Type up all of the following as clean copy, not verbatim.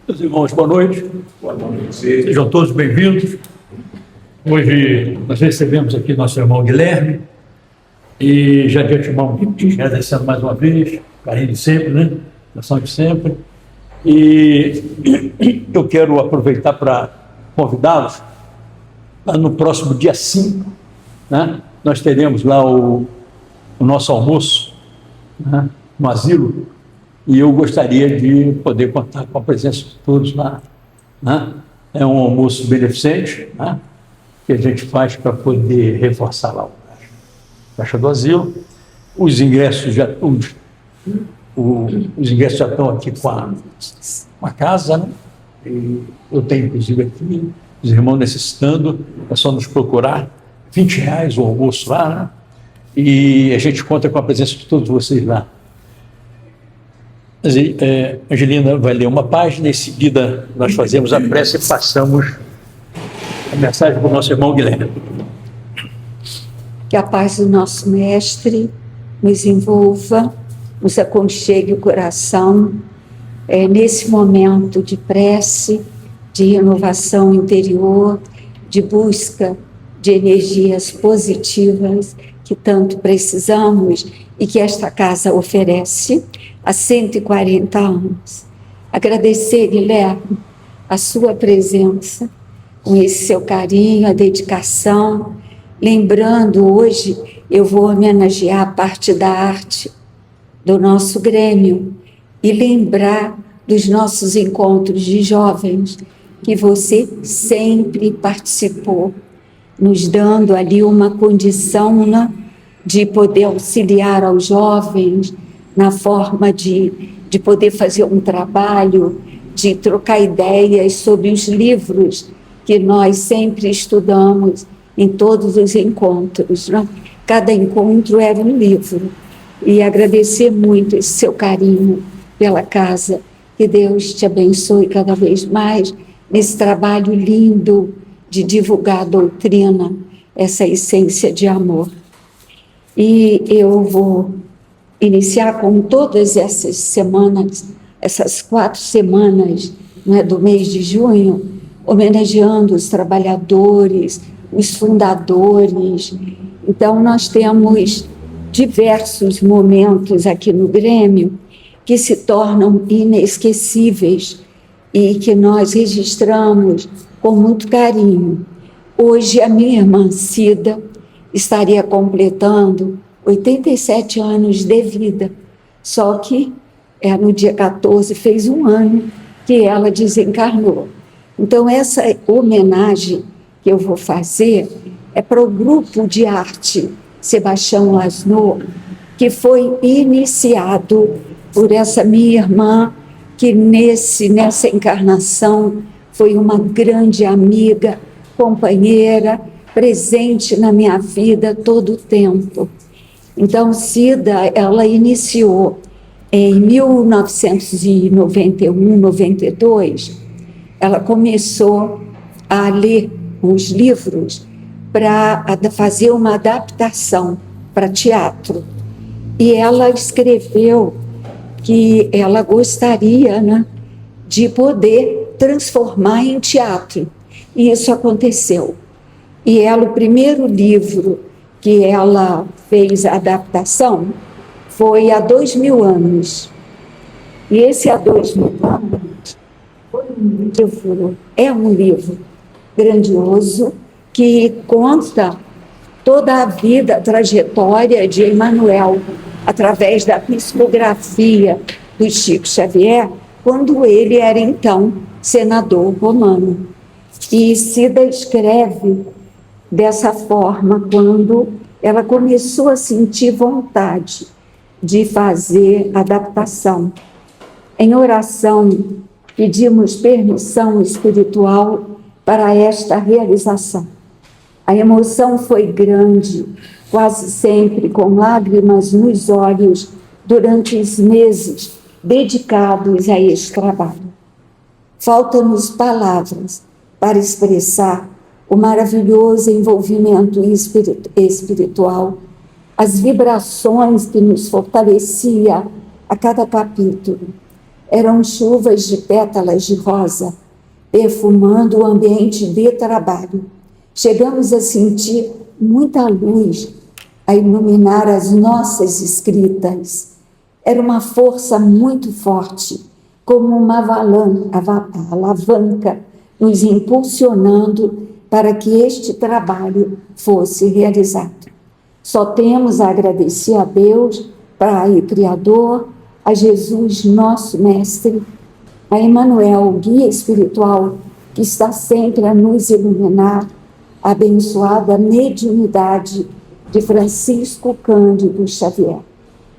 Meus irmãos, boa noite. Boa noite. Sejam todos bem-vindos. Hoje nós recebemos aqui nosso irmão Guilherme e já de antemão agradecendo mais uma vez, carinho de sempre, né? Atenção de sempre. E eu quero aproveitar para convidá-los para no próximo dia 5, né? Nós teremos lá o nosso almoço, né? No asilo. E eu gostaria de poder contar com a presença de todos lá, né? É um almoço beneficente, né? Que a gente faz para poder reforçar lá a Caixa do Asilo. Os ingressos já estão aqui com a casa, né? E eu tenho, inclusive, aqui os irmãos necessitando, é só nos procurar. R$20 o almoço lá, né? E a gente conta com a presença de todos vocês lá. Angelina vai ler uma página, em seguida nós fazemos a prece e passamos a mensagem para o nosso irmão Guilherme. Que a paz do nosso Mestre nos envolva, nos aconchegue o coração, nesse momento de prece, de renovação interior, de busca de energias positivas que tanto precisamos e que esta casa oferece há 140 anos. Agradecer, Guilherme, a sua presença, com esse seu carinho, a dedicação. Lembrando, hoje eu vou homenagear a parte da arte do nosso Grêmio e lembrar dos nossos encontros de jovens, que você sempre participou, nos dando ali uma condição, né, de poder auxiliar aos jovens na forma de poder fazer um trabalho, de trocar ideias sobre os livros que nós sempre estudamos em todos os encontros, né? Cada encontro era um livro. E agradecer muito esse seu carinho pela casa. Que Deus te abençoe cada vez mais nesse trabalho lindo de divulgar a doutrina, essa essência de amor. E eu vou iniciar com todas essas semanas, essas 4 semanas, né, do mês de junho, homenageando os trabalhadores, os fundadores. Então, nós temos diversos momentos aqui no Grêmio que se tornam inesquecíveis e que nós registramos com muito carinho. Hoje, a minha irmã Cida estaria completando 87 anos de vida, só que no dia 14 fez um ano que ela desencarnou. Então, essa homenagem que eu vou fazer é para o grupo de arte Sebastião Lasno, que foi iniciado por essa minha irmã, que nessa encarnação foi uma grande amiga, companheira, presente na minha vida todo o tempo. Então, Cida, ela iniciou em 1991, 92, ela começou a ler os livros para fazer uma adaptação para teatro. E ela escreveu que ela gostaria, né, de poder transformar em teatro. E isso aconteceu. E o primeiro livro que ela fez a adaptação foi há 2000 anos. E esse há 2000 anos é um livro grandioso que conta toda a vida, a trajetória de Emmanuel, através da psicografia do Chico Xavier, quando ele era então senador romano. E Cida escreve dessa forma quando ela começou a sentir vontade de fazer adaptação. Em oração, pedimos permissão espiritual para esta realização. A emoção foi grande, quase sempre com lágrimas nos olhos, durante os meses dedicados a este trabalho. Faltam-nos palavras para expressar o maravilhoso envolvimento espiritual, as vibrações que nos fortalecia a cada capítulo. Eram chuvas de pétalas de rosa, perfumando o ambiente de trabalho. Chegamos a sentir muita luz a iluminar as nossas escritas. Era uma força muito forte, como uma alavanca, nos impulsionando para que este trabalho fosse realizado. Só temos a agradecer a Deus, Pai Criador, a Jesus, nosso Mestre, a Emmanuel, guia espiritual, que está sempre a nos iluminar, a abençoada mediunidade de Francisco Cândido Xavier.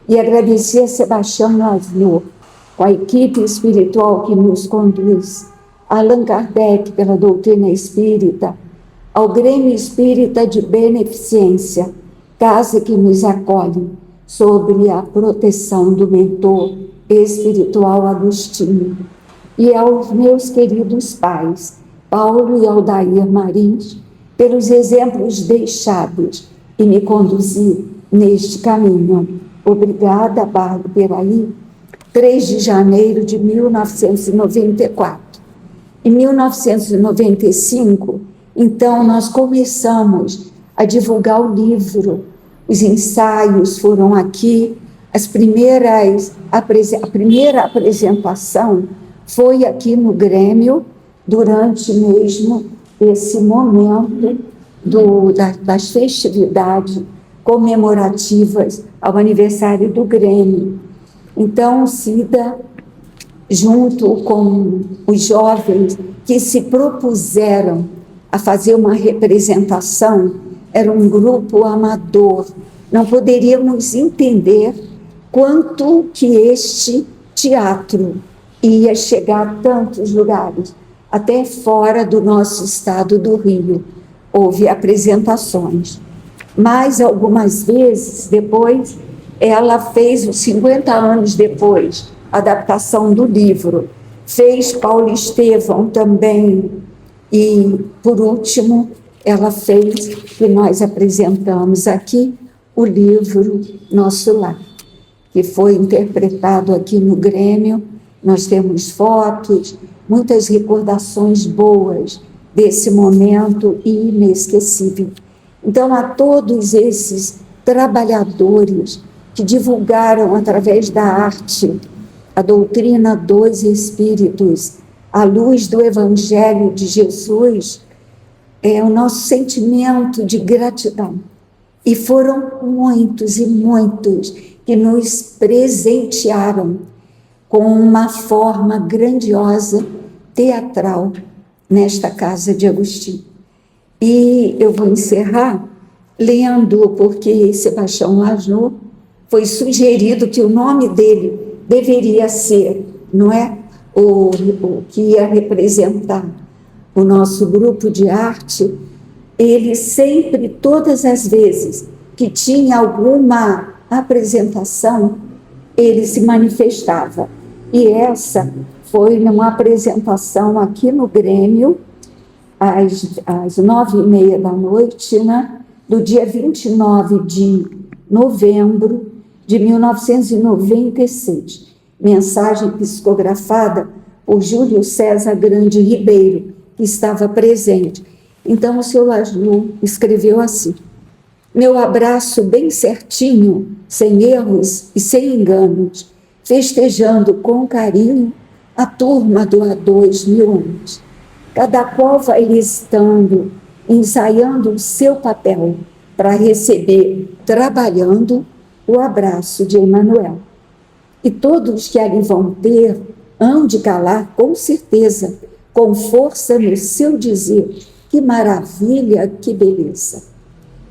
E agradecer a Sebastião Lasno, com a equipe espiritual que nos conduz, a Allan Kardec pela doutrina espírita, ao Grêmio Espírita de Beneficência, casa que nos acolhe, sobre a proteção do mentor espiritual Agostinho, e aos meus queridos pais, Paulo e Aldair Marins, pelos exemplos deixados e me conduzir neste caminho. Obrigada, Bárbara Peraí, 3 de janeiro de 1994. Em 1995, então, nós começamos a divulgar o livro. Os ensaios foram aqui, a primeira apresentação foi aqui no Grêmio, durante mesmo esse momento das festividades comemorativas ao aniversário do Grêmio. Então, Cida, junto com os jovens que se propuseram a fazer uma representação, era um grupo amador. Não poderíamos entender quanto que este teatro ia chegar a tantos lugares, até fora do nosso estado do Rio. Houve apresentações. Mas, algumas vezes depois, ela fez, 50 anos depois, a adaptação do livro. Fez Paulo Estevão também. E, por último, ela fez, que nós apresentamos aqui, o livro Nosso Lar, que foi interpretado aqui no Grêmio. Nós temos fotos, muitas recordações boas desse momento inesquecível. Então, a todos esses trabalhadores que divulgaram através da arte a doutrina dos Espíritos, à luz do Evangelho de Jesus, é o nosso sentimento de gratidão. E foram muitos e muitos que nos presentearam com uma forma grandiosa, teatral, nesta casa de Agostinho. E eu vou encerrar lendo, porque Sebastião Lasno foi sugerido que o nome dele deveria ser, não é? O que ia representar o nosso grupo de arte. Ele sempre, todas as vezes que tinha alguma apresentação, ele se manifestava. E essa foi numa apresentação aqui no Grêmio, às 9h30 da noite, né? Do dia 29 de novembro de 1996. Mensagem psicografada por Júlio César Grande Ribeiro, que estava presente. Então, o senhor Lasno escreveu assim: meu abraço bem certinho, sem erros e sem enganos, festejando com carinho a turma do há 2000 anos. Cada qual vai listando, ensaiando o seu papel para receber, trabalhando, o abraço de Emmanuel. E todos que ali vão ter, hão de calar com certeza, com força no seu dizer, que maravilha, que beleza.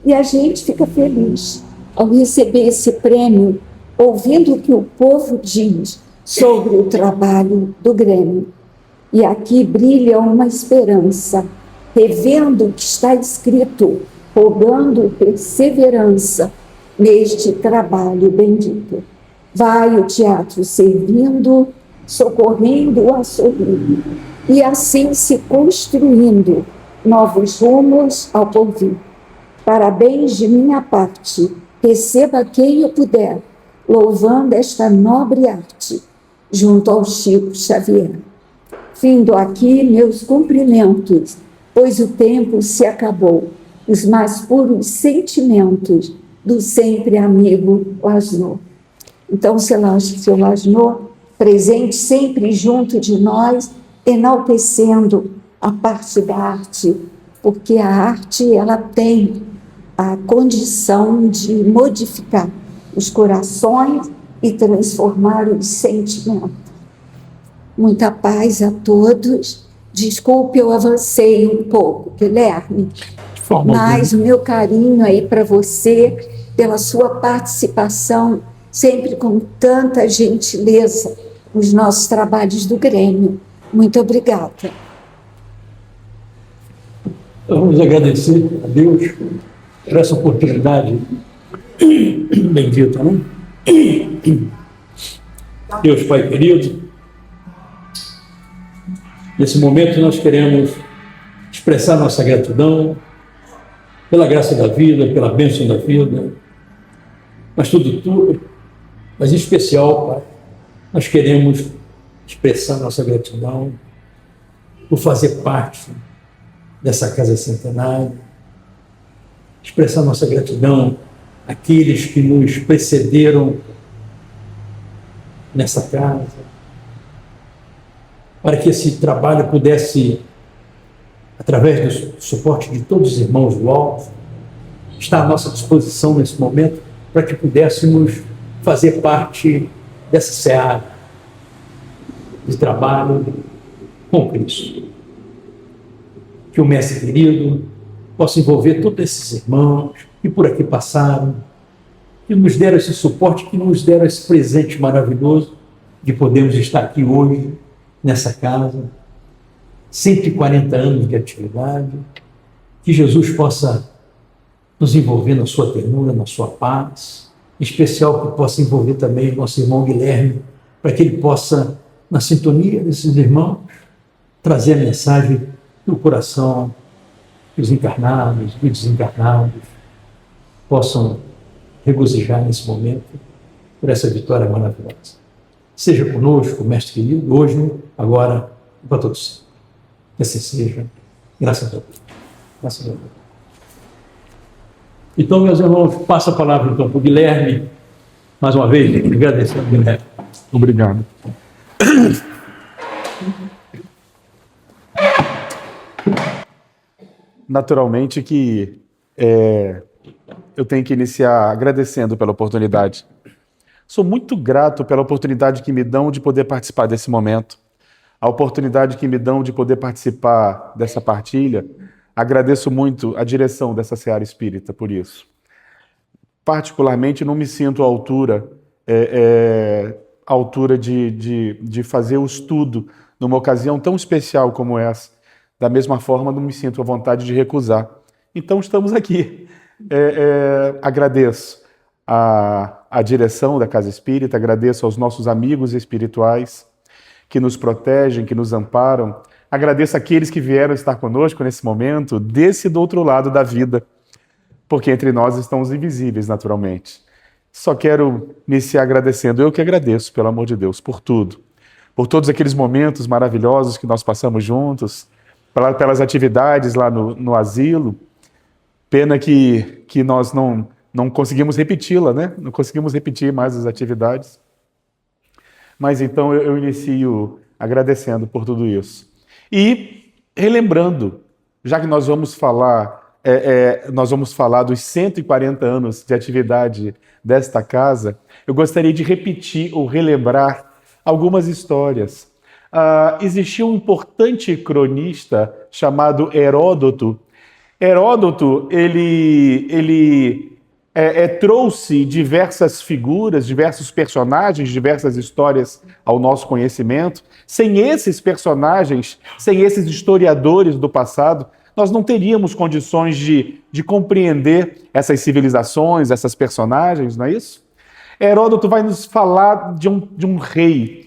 E a gente fica feliz ao receber esse prêmio, ouvindo o que o povo diz sobre o trabalho do Grêmio. E aqui brilha uma esperança, revendo o que está escrito, rogando perseverança neste trabalho bendito. Vai o teatro servindo, socorrendo a sorrir, e assim se construindo novos rumos ao porvir. Parabéns de minha parte, receba quem eu puder, louvando esta nobre arte, junto ao Chico Xavier. Findo aqui meus cumprimentos, pois o tempo se acabou. Os mais puros sentimentos do sempre amigo Lasnô. Então, seu Lasnô, presente sempre junto de nós, enaltecendo a parte da arte, porque a arte ela tem a condição de modificar os corações e transformar os sentimentos. Muita paz a todos. Desculpe, eu avancei um pouco, Guilherme, mas o meu carinho aí para você, pela sua participação, sempre com tanta gentileza nos nossos trabalhos do Grêmio. Muito obrigada. Vamos agradecer a Deus por essa oportunidade bendita, não? Deus Pai querido, nesse momento nós queremos expressar nossa gratidão pela graça da vida, pela bênção da vida, mas mas em especial, Pai, nós queremos expressar nossa gratidão por fazer parte dessa casa centenária, expressar nossa gratidão àqueles que nos precederam nessa casa, para que esse trabalho pudesse, através do suporte de todos os irmãos do alto, estar à nossa disposição nesse momento, para que pudéssemos fazer parte dessa seara de trabalho com Cristo. Que o Mestre querido possa envolver todos esses irmãos que por aqui passaram, que nos deram esse suporte, que nos deram esse presente maravilhoso de podermos estar aqui hoje, nessa casa, 140 anos de atividade, que Jesus possa nos envolver na sua ternura, na sua paz, em especial que possa envolver também nosso irmão Guilherme, para que ele possa, na sintonia desses irmãos, trazer a mensagem do coração, que os encarnados e desencarnados possam regozijar nesse momento por essa vitória maravilhosa. Seja conosco, Mestre querido, hoje, agora e para todos sempre. Que assim seja. Graças a Deus. Graças a Deus. Então, meus irmãos, passa a palavra então para o Guilherme. Mais uma vez, agradecendo ao Guilherme. Obrigado. Naturalmente que eu tenho que iniciar agradecendo pela oportunidade. Sou muito grato pela oportunidade que me dão de poder participar desse momento, a oportunidade que me dão de poder participar dessa partilha. Agradeço muito a direção dessa Seara Espírita por isso. Particularmente, não me sinto à altura de fazer o estudo numa ocasião tão especial como essa. Da mesma forma, não me sinto à vontade de recusar. Então, estamos aqui. Agradeço a direção da Casa Espírita, agradeço aos nossos amigos espirituais que nos protegem, que nos amparam. Agradeço àqueles que vieram estar conosco nesse momento, desse do outro lado da vida, porque entre nós estão os invisíveis, naturalmente. Só quero iniciar agradecendo. Eu que agradeço, pelo amor de Deus, por tudo. Por todos aqueles momentos maravilhosos que nós passamos juntos, pelas atividades lá no asilo. Pena que nós não conseguimos repeti-la, né? Não conseguimos repetir mais as atividades. Mas então eu inicio agradecendo por tudo isso. E relembrando, já que nós vamos falar dos 140 anos de atividade desta casa, eu gostaria de repetir ou relembrar algumas histórias. Existia um importante cronista chamado Heródoto. Heródoto, ele trouxe diversas figuras, diversos personagens, diversas histórias ao nosso conhecimento. Sem esses personagens, sem esses historiadores do passado, nós não teríamos condições de compreender essas civilizações, essas personagens, não é isso? Heródoto vai nos falar de um rei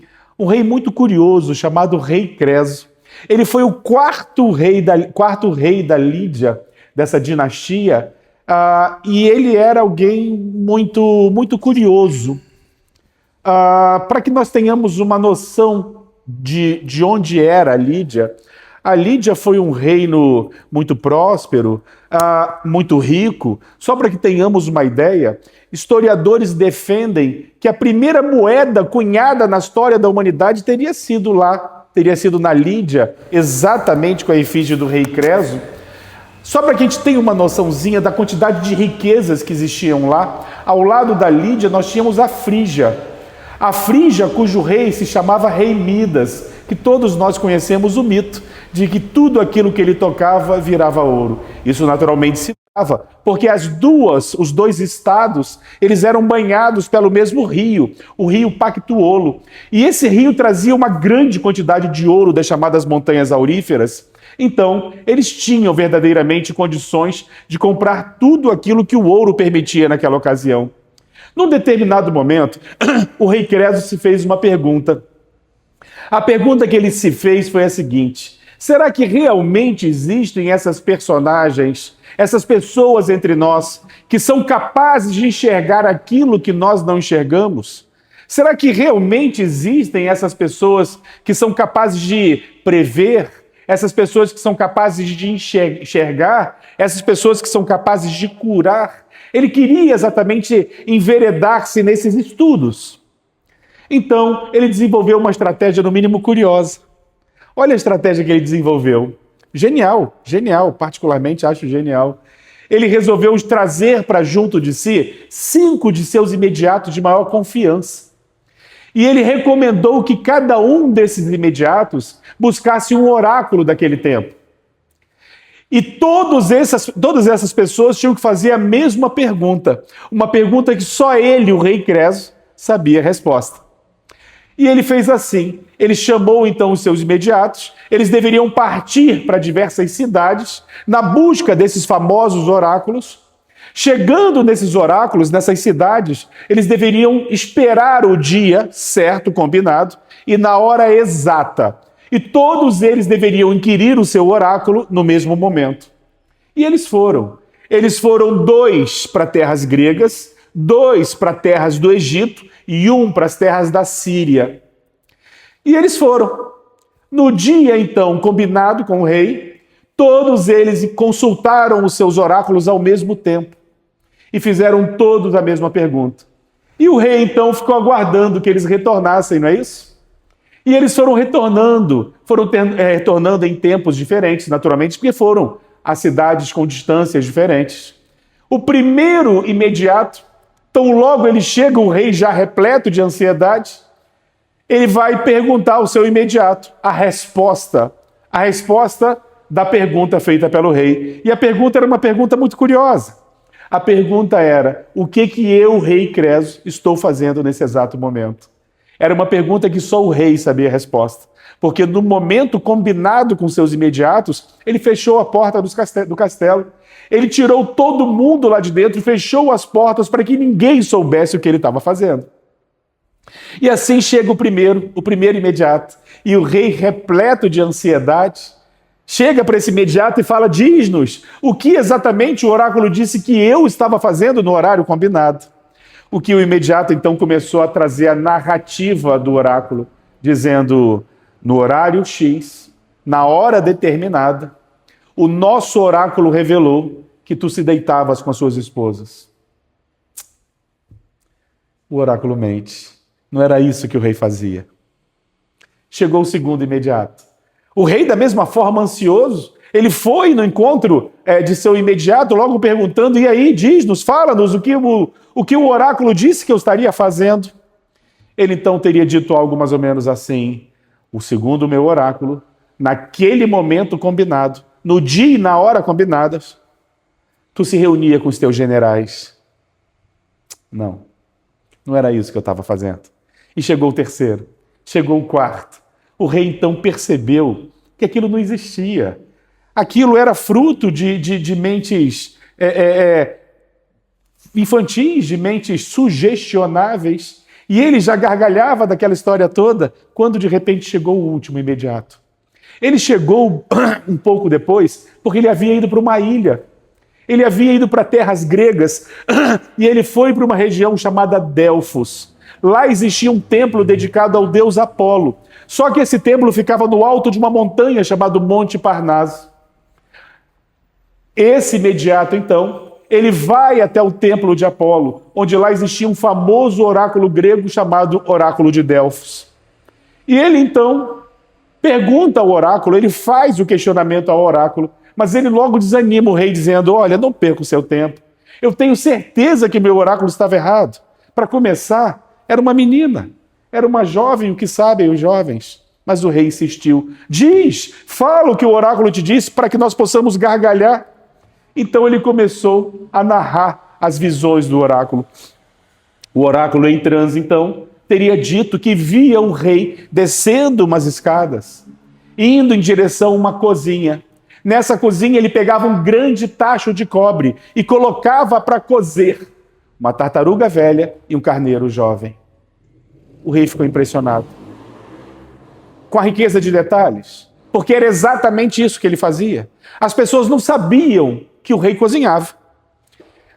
muito curioso, chamado Rei Creso. Ele foi o quarto rei da Lídia, dessa dinastia, e ele era alguém muito, muito curioso. para que nós tenhamos uma noção de onde era a Lídia foi um reino muito próspero, muito rico. Só para que tenhamos uma ideia, historiadores defendem que a primeira moeda cunhada na história da humanidade teria sido na Lídia, exatamente com a efígie do rei Creso. Só para que a gente tenha uma noçãozinha da quantidade de riquezas que existiam lá, ao lado da Lídia nós tínhamos a Frígia. A Frígia, cujo rei se chamava Rei Midas, que todos nós conhecemos o mito de que tudo aquilo que ele tocava virava ouro. Isso naturalmente se dava, porque os dois estados, eles eram banhados pelo mesmo rio, o rio Pactuolo. E esse rio trazia uma grande quantidade de ouro das chamadas montanhas auríferas. Então, eles tinham verdadeiramente condições de comprar tudo aquilo que o ouro permitia naquela ocasião. Num determinado momento, o rei Creso se fez uma pergunta. A pergunta que ele se fez foi a seguinte: será que realmente existem essas personagens, essas pessoas entre nós, que são capazes de enxergar aquilo que nós não enxergamos? Será que realmente existem essas pessoas que são capazes de prever, essas pessoas que são capazes de enxergar, essas pessoas que são capazes de curar? Ele queria exatamente enveredar-se nesses estudos. Então, ele desenvolveu uma estratégia, no mínimo, curiosa. Olha a estratégia que ele desenvolveu. Genial, genial, particularmente acho genial. Ele resolveu trazer para junto de si 5 de seus imediatos de maior confiança. E ele recomendou que cada um desses imediatos buscasse um oráculo daquele tempo. E todas essas pessoas tinham que fazer a mesma pergunta. Uma pergunta que só ele, o rei Creso, sabia a resposta. E ele fez assim. Ele chamou então os seus imediatos. Eles deveriam partir para diversas cidades na busca desses famosos oráculos. Chegando nesses oráculos, nessas cidades, eles deveriam esperar o dia certo, combinado, e na hora exata. E todos eles deveriam inquirir o seu oráculo no mesmo momento. E eles foram. Eles foram 2 para terras gregas, 2 para terras do Egito e 1 para as terras da Síria. E eles foram. No dia, então, combinado com o rei, todos eles consultaram os seus oráculos ao mesmo tempo. E fizeram todos a mesma pergunta. E o rei, então, ficou aguardando que eles retornassem, não é isso? E eles foram retornando em tempos diferentes, naturalmente, porque foram a cidades com distâncias diferentes. O primeiro imediato, tão logo ele chega, o rei já repleto de ansiedade, ele vai perguntar ao seu imediato a resposta da pergunta feita pelo rei. E a pergunta era uma pergunta muito curiosa. A pergunta era: o que eu, rei Creso, estou fazendo nesse exato momento? Era uma pergunta que só o rei sabia a resposta. Porque no momento combinado com seus imediatos, ele fechou a porta do castelo. Ele tirou todo mundo lá de dentro e fechou as portas para que ninguém soubesse o que ele estava fazendo. E assim chega o primeiro imediato. E o rei, repleto de ansiedade, chega para esse imediato e fala: diz-nos o que exatamente o oráculo disse que eu estava fazendo no horário combinado. O que o imediato então começou a trazer a narrativa do oráculo, dizendo: no horário X, na hora determinada, o nosso oráculo revelou que tu se deitavas com as suas esposas. O oráculo mente. Não era isso que o rei fazia. Chegou o segundo imediato. O rei, da mesma forma, ansioso, ele foi no encontro de seu imediato, logo perguntando: e aí, diz-nos, fala-nos o que o oráculo disse que eu estaria fazendo. Ele então teria dito algo mais ou menos assim: o segundo meu oráculo, naquele momento combinado, no dia e na hora combinadas, tu se reunia com os teus generais. Não era isso que eu estava fazendo. E chegou o terceiro, chegou o quarto. O rei então percebeu que aquilo não existia. Aquilo era fruto de mentes infantis, de mentes sugestionáveis. E ele já gargalhava daquela história toda quando de repente chegou o último imediato. Ele chegou um pouco depois porque ele havia ido para uma ilha. Ele havia ido para terras gregas e ele foi para uma região chamada Delfos. Lá existia um templo dedicado ao deus Apolo. Só que esse templo ficava no alto de uma montanha chamada Monte Parnaso. Esse imediato, então, ele vai até o templo de Apolo, onde lá existia um famoso oráculo grego chamado Oráculo de Delfos. E ele, então, pergunta ao oráculo, ele faz o questionamento ao oráculo, mas ele logo desanima o rei, dizendo: olha, não perca o seu tempo. Eu tenho certeza que meu oráculo estava errado. Para começar, era uma menina, era uma jovem, o que sabem os jovens. Mas o rei insistiu: diz, fala o que o oráculo te disse para que nós possamos gargalhar. Então ele começou a narrar as visões do oráculo. O oráculo em transe, então, teria dito que via o rei descendo umas escadas, indo em direção a uma cozinha. Nessa cozinha ele pegava um grande tacho de cobre e colocava para cozer uma tartaruga velha e um carneiro jovem. O rei ficou impressionado com a riqueza de detalhes, porque era exatamente isso que ele fazia. As pessoas não sabiam que o rei cozinhava,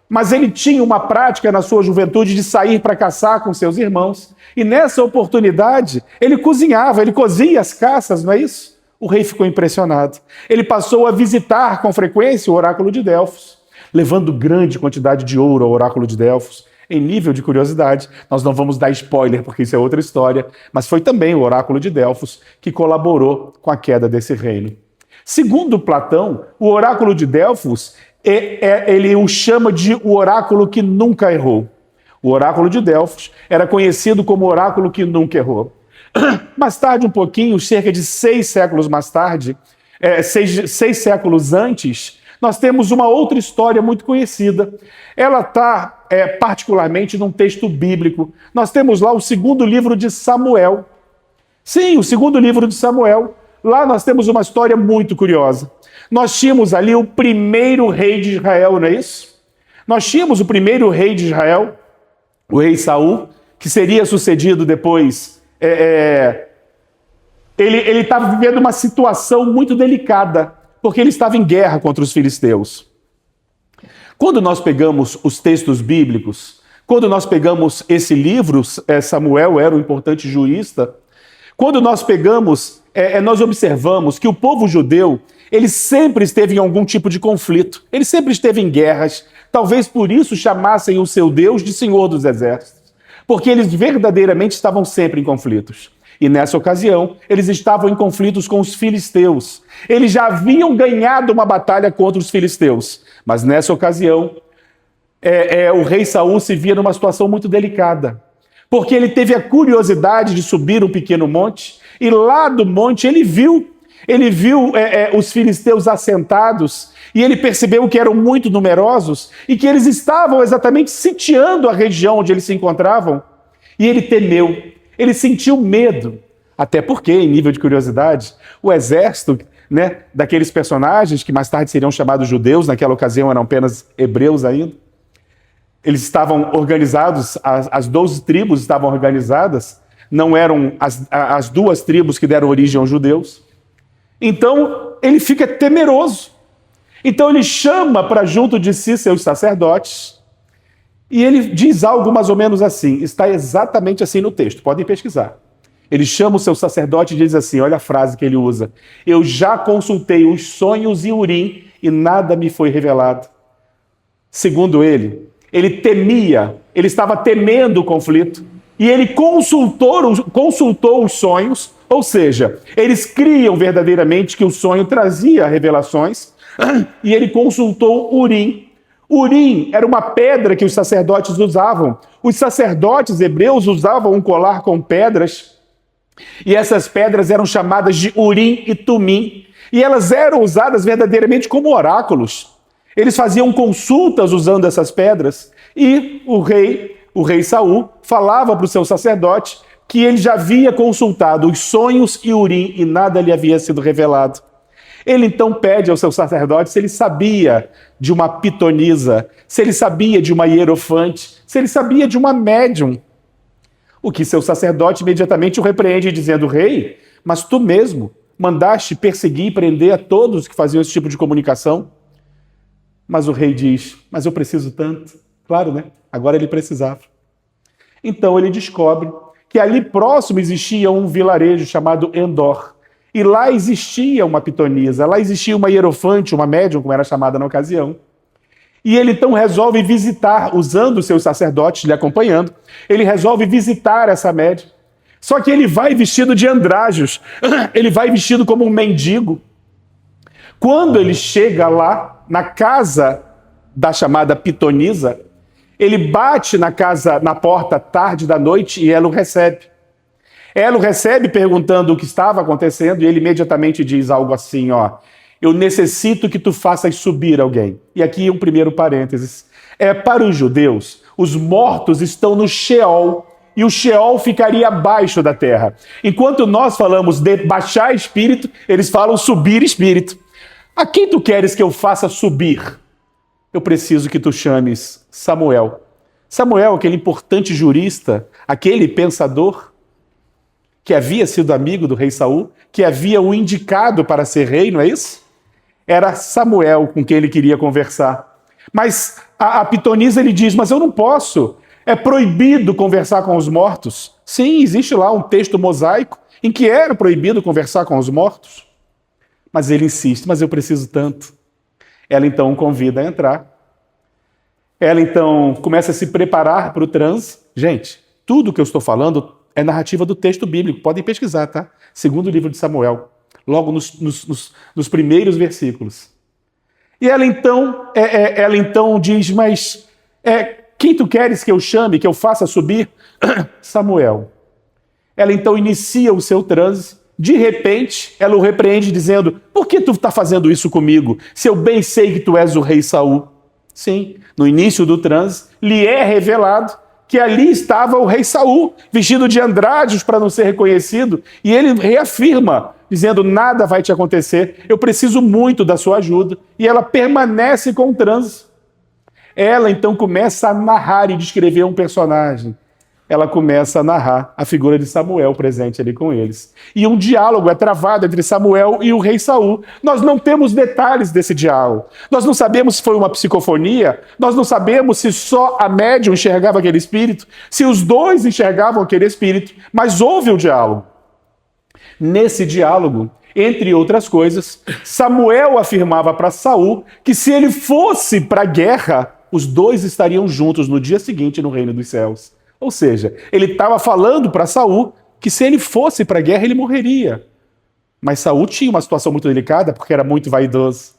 mas ele tinha uma prática na sua juventude de sair para caçar com seus irmãos, e nessa oportunidade ele cozinhava, ele cozia as caças, não é isso? O rei ficou impressionado. Ele passou a visitar com frequência o oráculo de Delfos, levando grande quantidade de ouro ao oráculo de Delfos. Em nível de curiosidade, nós não vamos dar spoiler, porque isso é outra história, mas foi também o oráculo de Delfos que colaborou com a queda desse reino. Segundo Platão, o oráculo de Delfos, ele o chama de o oráculo que nunca errou. O oráculo de Delfos era conhecido como o oráculo que nunca errou. Mais tarde, um pouquinho, cerca de 6 séculos mais tarde, 6 séculos antes, nós temos uma outra história muito conhecida. Ela está particularmente num texto bíblico. Nós temos lá o segundo livro de Samuel. Sim, o segundo livro de Samuel. Lá nós temos uma história muito curiosa. Nós tínhamos ali o primeiro rei de Israel, não é isso? Nós tínhamos o primeiro rei de Israel, o rei Saul, que seria sucedido depois. Ele estava vivendo uma situação muito delicada, porque ele estava em guerra contra os filisteus. Quando nós pegamos os textos bíblicos, quando nós pegamos esse livro, Samuel era um importante jurista, quando nós pegamos, nós observamos que o povo judeu, ele sempre esteve em algum tipo de conflito, ele sempre esteve em guerras, talvez por isso chamassem o seu Deus de Senhor dos Exércitos, porque eles verdadeiramente estavam sempre em conflitos. E nessa ocasião, eles estavam em conflitos com os filisteus. Eles já haviam ganhado uma batalha contra os filisteus, mas nessa ocasião, o rei Saul se via numa situação muito delicada, porque ele teve a curiosidade de subir um pequeno monte, e lá do monte ele viu os filisteus assentados, e ele percebeu que eram muito numerosos, e que eles estavam exatamente sitiando a região onde eles se encontravam, e ele temeu, ele sentiu medo, até porque, em nível de curiosidade, o exército, daqueles personagens que mais tarde seriam chamados judeus, naquela ocasião eram apenas hebreus ainda, eles estavam organizados, as 12 tribos estavam organizadas, não eram as 2 tribos que deram origem aos judeus. Então, ele fica temeroso. Então, ele chama para junto de si seus sacerdotes e ele diz algo mais ou menos assim, está exatamente assim no texto, podem pesquisar. Ele chama o seu sacerdote e diz assim, olha a frase que ele usa, eu já consultei os sonhos e Urim e nada me foi revelado. Segundo ele temia, ele estava temendo o conflito, e ele consultou os sonhos, ou seja, eles criam verdadeiramente que o sonho trazia revelações, e ele consultou Urim. Urim era uma pedra que os sacerdotes usavam. Os sacerdotes hebreus usavam um colar com pedras, e essas pedras eram chamadas de Urim e Tumim, e elas eram usadas verdadeiramente como oráculos. Eles faziam consultas usando essas pedras, e o rei Saul falava para o seu sacerdote que ele já havia consultado os sonhos e Urim e nada lhe havia sido revelado. Ele então pede ao seu sacerdote se ele sabia de uma pitonisa, se ele sabia de uma hierofante, se ele sabia de uma médium. O que seu sacerdote imediatamente o repreende, dizendo, rei, mas tu mesmo mandaste perseguir e prender a todos que faziam esse tipo de comunicação? Mas o rei diz, mas eu preciso tanto. Claro, né? Agora ele precisava. Então ele descobre que ali próximo existia um vilarejo chamado Endor. E lá existia uma pitonisa, lá existia uma hierofante, uma médium, como era chamada na ocasião. E ele então resolve visitar, usando os seus sacerdotes lhe acompanhando, ele resolve visitar essa médium. Só que ele vai vestido de andrajos, ele vai vestido como um mendigo. Quando ele chega lá, na casa da chamada pitonisa, ele bate na porta tarde da noite e ela o recebe. Ela o recebe perguntando o que estava acontecendo e ele imediatamente diz algo assim, ó: eu necessito que tu faças subir alguém. E aqui um primeiro parênteses. Para os judeus, os mortos estão no Sheol e o Sheol ficaria abaixo da terra. Enquanto nós falamos de baixar espírito, eles falam subir espírito. A quem tu queres que eu faça subir? Eu preciso que tu chames Samuel. Samuel, aquele importante jurista, aquele pensador que havia sido amigo do rei Saul, que havia o indicado para ser rei, não é isso? Era Samuel com quem ele queria conversar. Mas a pitonisa ele diz, mas eu não posso, é proibido conversar com os mortos. Sim, existe lá um texto mosaico em que era proibido conversar com os mortos. Mas ele insiste, mas eu preciso tanto. Ela então o convida a entrar. Ela então começa a se preparar para o transe. Gente, tudo que eu estou falando é narrativa do texto bíblico. Podem pesquisar, tá? Segundo livro de Samuel. Logo nos primeiros versículos. E ela então diz, mas quem tu queres que eu chame, que eu faça subir? Samuel. Ela então inicia o seu transe. De repente, ela o repreende dizendo, por que tu está fazendo isso comigo, se eu bem sei que tu és o rei Saul? Sim, no início do transe, lhe é revelado que ali estava o rei Saul, vestido de andrajos para não ser reconhecido, e ele reafirma, dizendo, nada vai te acontecer, eu preciso muito da sua ajuda, e ela permanece com o transe. Ela então começa a narrar e descrever um personagem. Ela começa a narrar a figura de Samuel presente ali com eles. E um diálogo é travado entre Samuel e o rei Saul. Nós não temos detalhes desse diálogo. Nós não sabemos se foi uma psicofonia, nós não sabemos se só a médium enxergava aquele espírito, se os dois enxergavam aquele espírito, mas houve o diálogo. Nesse diálogo, entre outras coisas, Samuel afirmava para Saul que se ele fosse para a guerra, os dois estariam juntos no dia seguinte no reino dos céus. Ou seja, ele estava falando para Saul que se ele fosse para a guerra, ele morreria. Mas Saul tinha uma situação muito delicada, porque era muito vaidoso.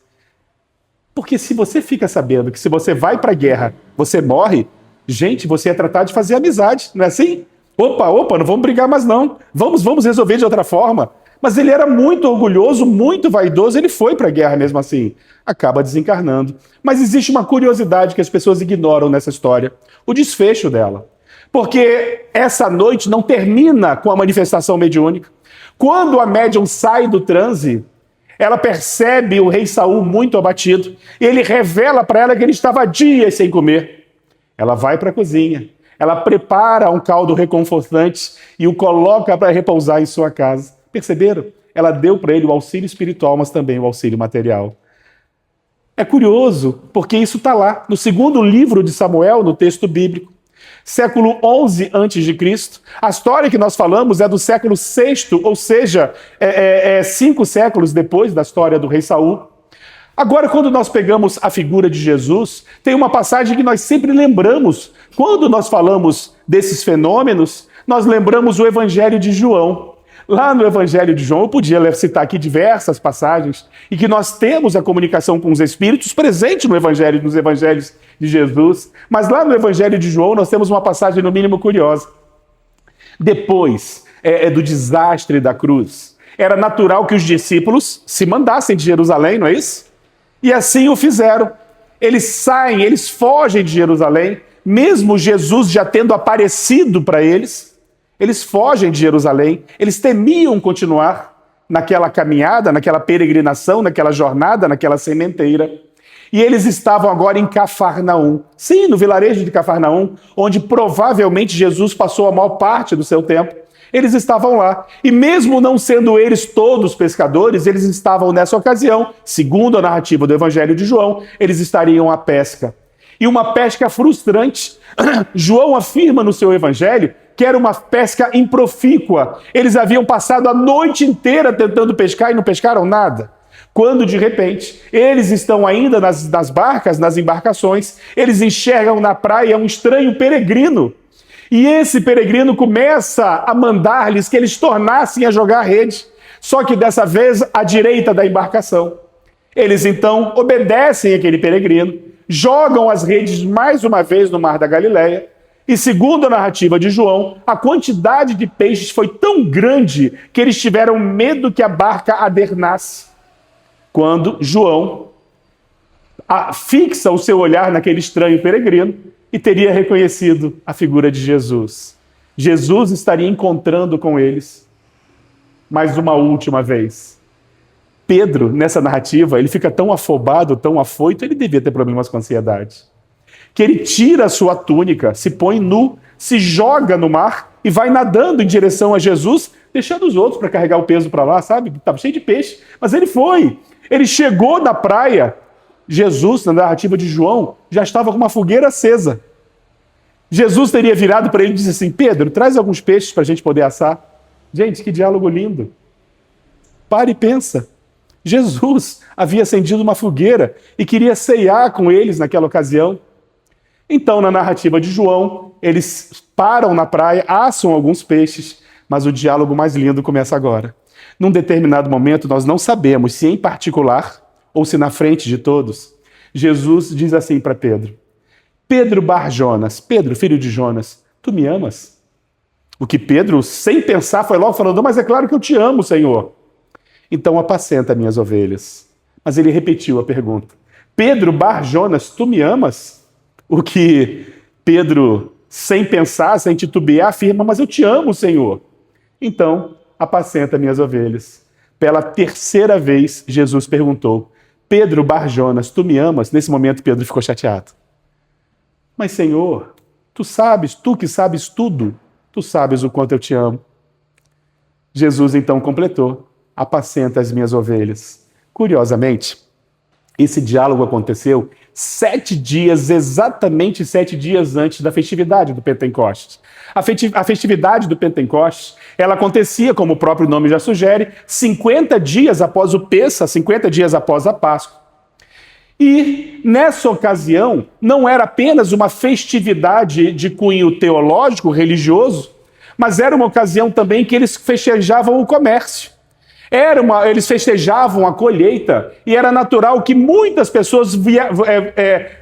Porque se você fica sabendo que se você vai para a guerra, você morre, gente, você é tratado de fazer amizade, não é assim? Opa, não vamos brigar mais não. Vamos resolver de outra forma. Mas ele era muito orgulhoso, muito vaidoso, ele foi para a guerra mesmo assim. Acaba desencarnando. Mas existe uma curiosidade que as pessoas ignoram nessa história. O desfecho dela. Porque essa noite não termina com a manifestação mediúnica. Quando a médium sai do transe, ela percebe o rei Saul muito abatido. E ele revela para ela que ele estava dias sem comer. Ela vai para a cozinha. Ela prepara um caldo reconfortante e o coloca para repousar em sua casa. Perceberam? Ela deu para ele o auxílio espiritual, mas também o auxílio material. É curioso, porque isso está lá, no segundo livro de Samuel, no texto bíblico. Século 11 a.C. A história que nós falamos é do século VI, ou seja, 5 séculos depois da história do rei Saul. Agora, quando nós pegamos a figura de Jesus, tem uma passagem que nós sempre lembramos. Quando nós falamos desses fenômenos, nós lembramos o Evangelho de João. Lá no Evangelho de João, eu podia citar aqui diversas passagens, e que nós temos a comunicação com os Espíritos presente nos Evangelhos de Jesus, mas lá no Evangelho de João nós temos uma passagem no mínimo curiosa. Depois do desastre da cruz, era natural que os discípulos se mandassem de Jerusalém, não é isso? E assim o fizeram. Eles saem, eles fogem de Jerusalém, mesmo Jesus já tendo aparecido para eles. Eles fogem de Jerusalém, eles temiam continuar naquela caminhada, naquela peregrinação, naquela jornada, naquela sementeira. E eles estavam agora em Cafarnaum. Sim, no vilarejo de Cafarnaum, onde provavelmente Jesus passou a maior parte do seu tempo. Eles estavam lá. E mesmo não sendo eles todos pescadores, eles estavam nessa ocasião, segundo a narrativa do Evangelho de João, eles estariam à pesca. e uma pesca frustrante. João afirma no seu evangelho que era uma pesca improfícua. Eles haviam passado a noite inteira tentando pescar e não pescaram nada. Quando, de repente, eles estão ainda nas barcas, nas embarcações, eles enxergam na praia um estranho peregrino. E esse peregrino começa a mandar-lhes que eles tornassem a jogar a rede, só que dessa vez à direita da embarcação. Eles então obedecem aquele peregrino, jogam as redes mais uma vez no mar da Galileia, e segundo a narrativa de João, a quantidade de peixes foi tão grande que eles tiveram medo que a barca adernasse. Quando João fixa o seu olhar naquele estranho peregrino e teria reconhecido a figura de Jesus. Jesus estaria encontrando com eles mais uma última vez. Pedro, nessa narrativa, ele fica tão afobado, tão afoito, ele devia ter problemas com ansiedade. Que ele tira a sua túnica, se põe nu, se joga no mar e vai nadando em direção a Jesus, deixando os outros para carregar o peso para lá, sabe? Estava cheio de peixe, mas ele foi. Ele chegou na praia, Jesus, na narrativa de João, já estava com uma fogueira acesa. Jesus teria virado para ele e disse assim: Pedro, traz alguns peixes para a gente poder assar. Gente, que diálogo lindo. Pare e pensa. Jesus havia acendido uma fogueira e queria ceiar com eles naquela ocasião. Então, na narrativa de João, eles param na praia, assam alguns peixes, mas o diálogo mais lindo começa agora. Num determinado momento, nós não sabemos se em particular ou se na frente de todos, Jesus diz assim para Pedro: Pedro Bar Jonas, Pedro, filho de Jonas, tu me amas? O que Pedro, sem pensar, foi logo falando: mas é claro que eu te amo, Senhor. Então apacenta minhas ovelhas. Mas ele repetiu a pergunta: Pedro Bar Jonas, tu me amas? O que Pedro, sem pensar, sem titubear, afirma: mas eu te amo, Senhor. Então, apacenta minhas ovelhas. Pela terceira vez, Jesus perguntou: Pedro Bar Jonas, tu me amas? Nesse momento, Pedro ficou chateado. Mas, Senhor, tu que sabes tudo, tu sabes o quanto eu te amo. Jesus então completou: apacenta as minhas ovelhas. Curiosamente, esse diálogo aconteceu 7 dias, exatamente 7 dias antes da festividade do Pentecostes. A festividade do Pentecostes, ela acontecia, como o próprio nome já sugere, 50 dias após o Pêssah, 50 dias após a Páscoa. E, nessa ocasião, não era apenas uma festividade de cunho teológico, religioso, mas era uma ocasião também que eles festejavam o comércio. Eles festejavam a colheita e era natural que muitas pessoas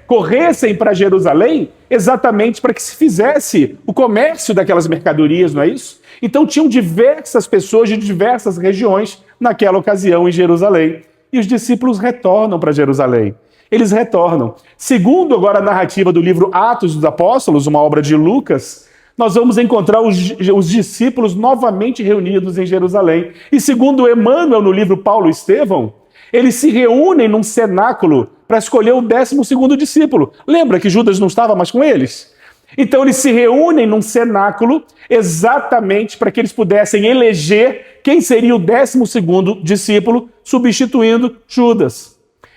corressem para Jerusalém exatamente para que se fizesse o comércio daquelas mercadorias, não é isso? Então tinham diversas pessoas de diversas regiões naquela ocasião em Jerusalém. E os discípulos retornam para Jerusalém. Eles retornam. Segundo agora a narrativa do livro Atos dos Apóstolos, uma obra de Lucas, nós vamos encontrar os discípulos novamente reunidos em Jerusalém. E segundo Emmanuel, no livro Paulo e Estevão, eles se reúnem num cenáculo para escolher o 12º discípulo. Lembra que Judas não estava mais com eles? Então eles se reúnem num cenáculo exatamente para que eles pudessem eleger quem seria o 12º discípulo, substituindo Judas.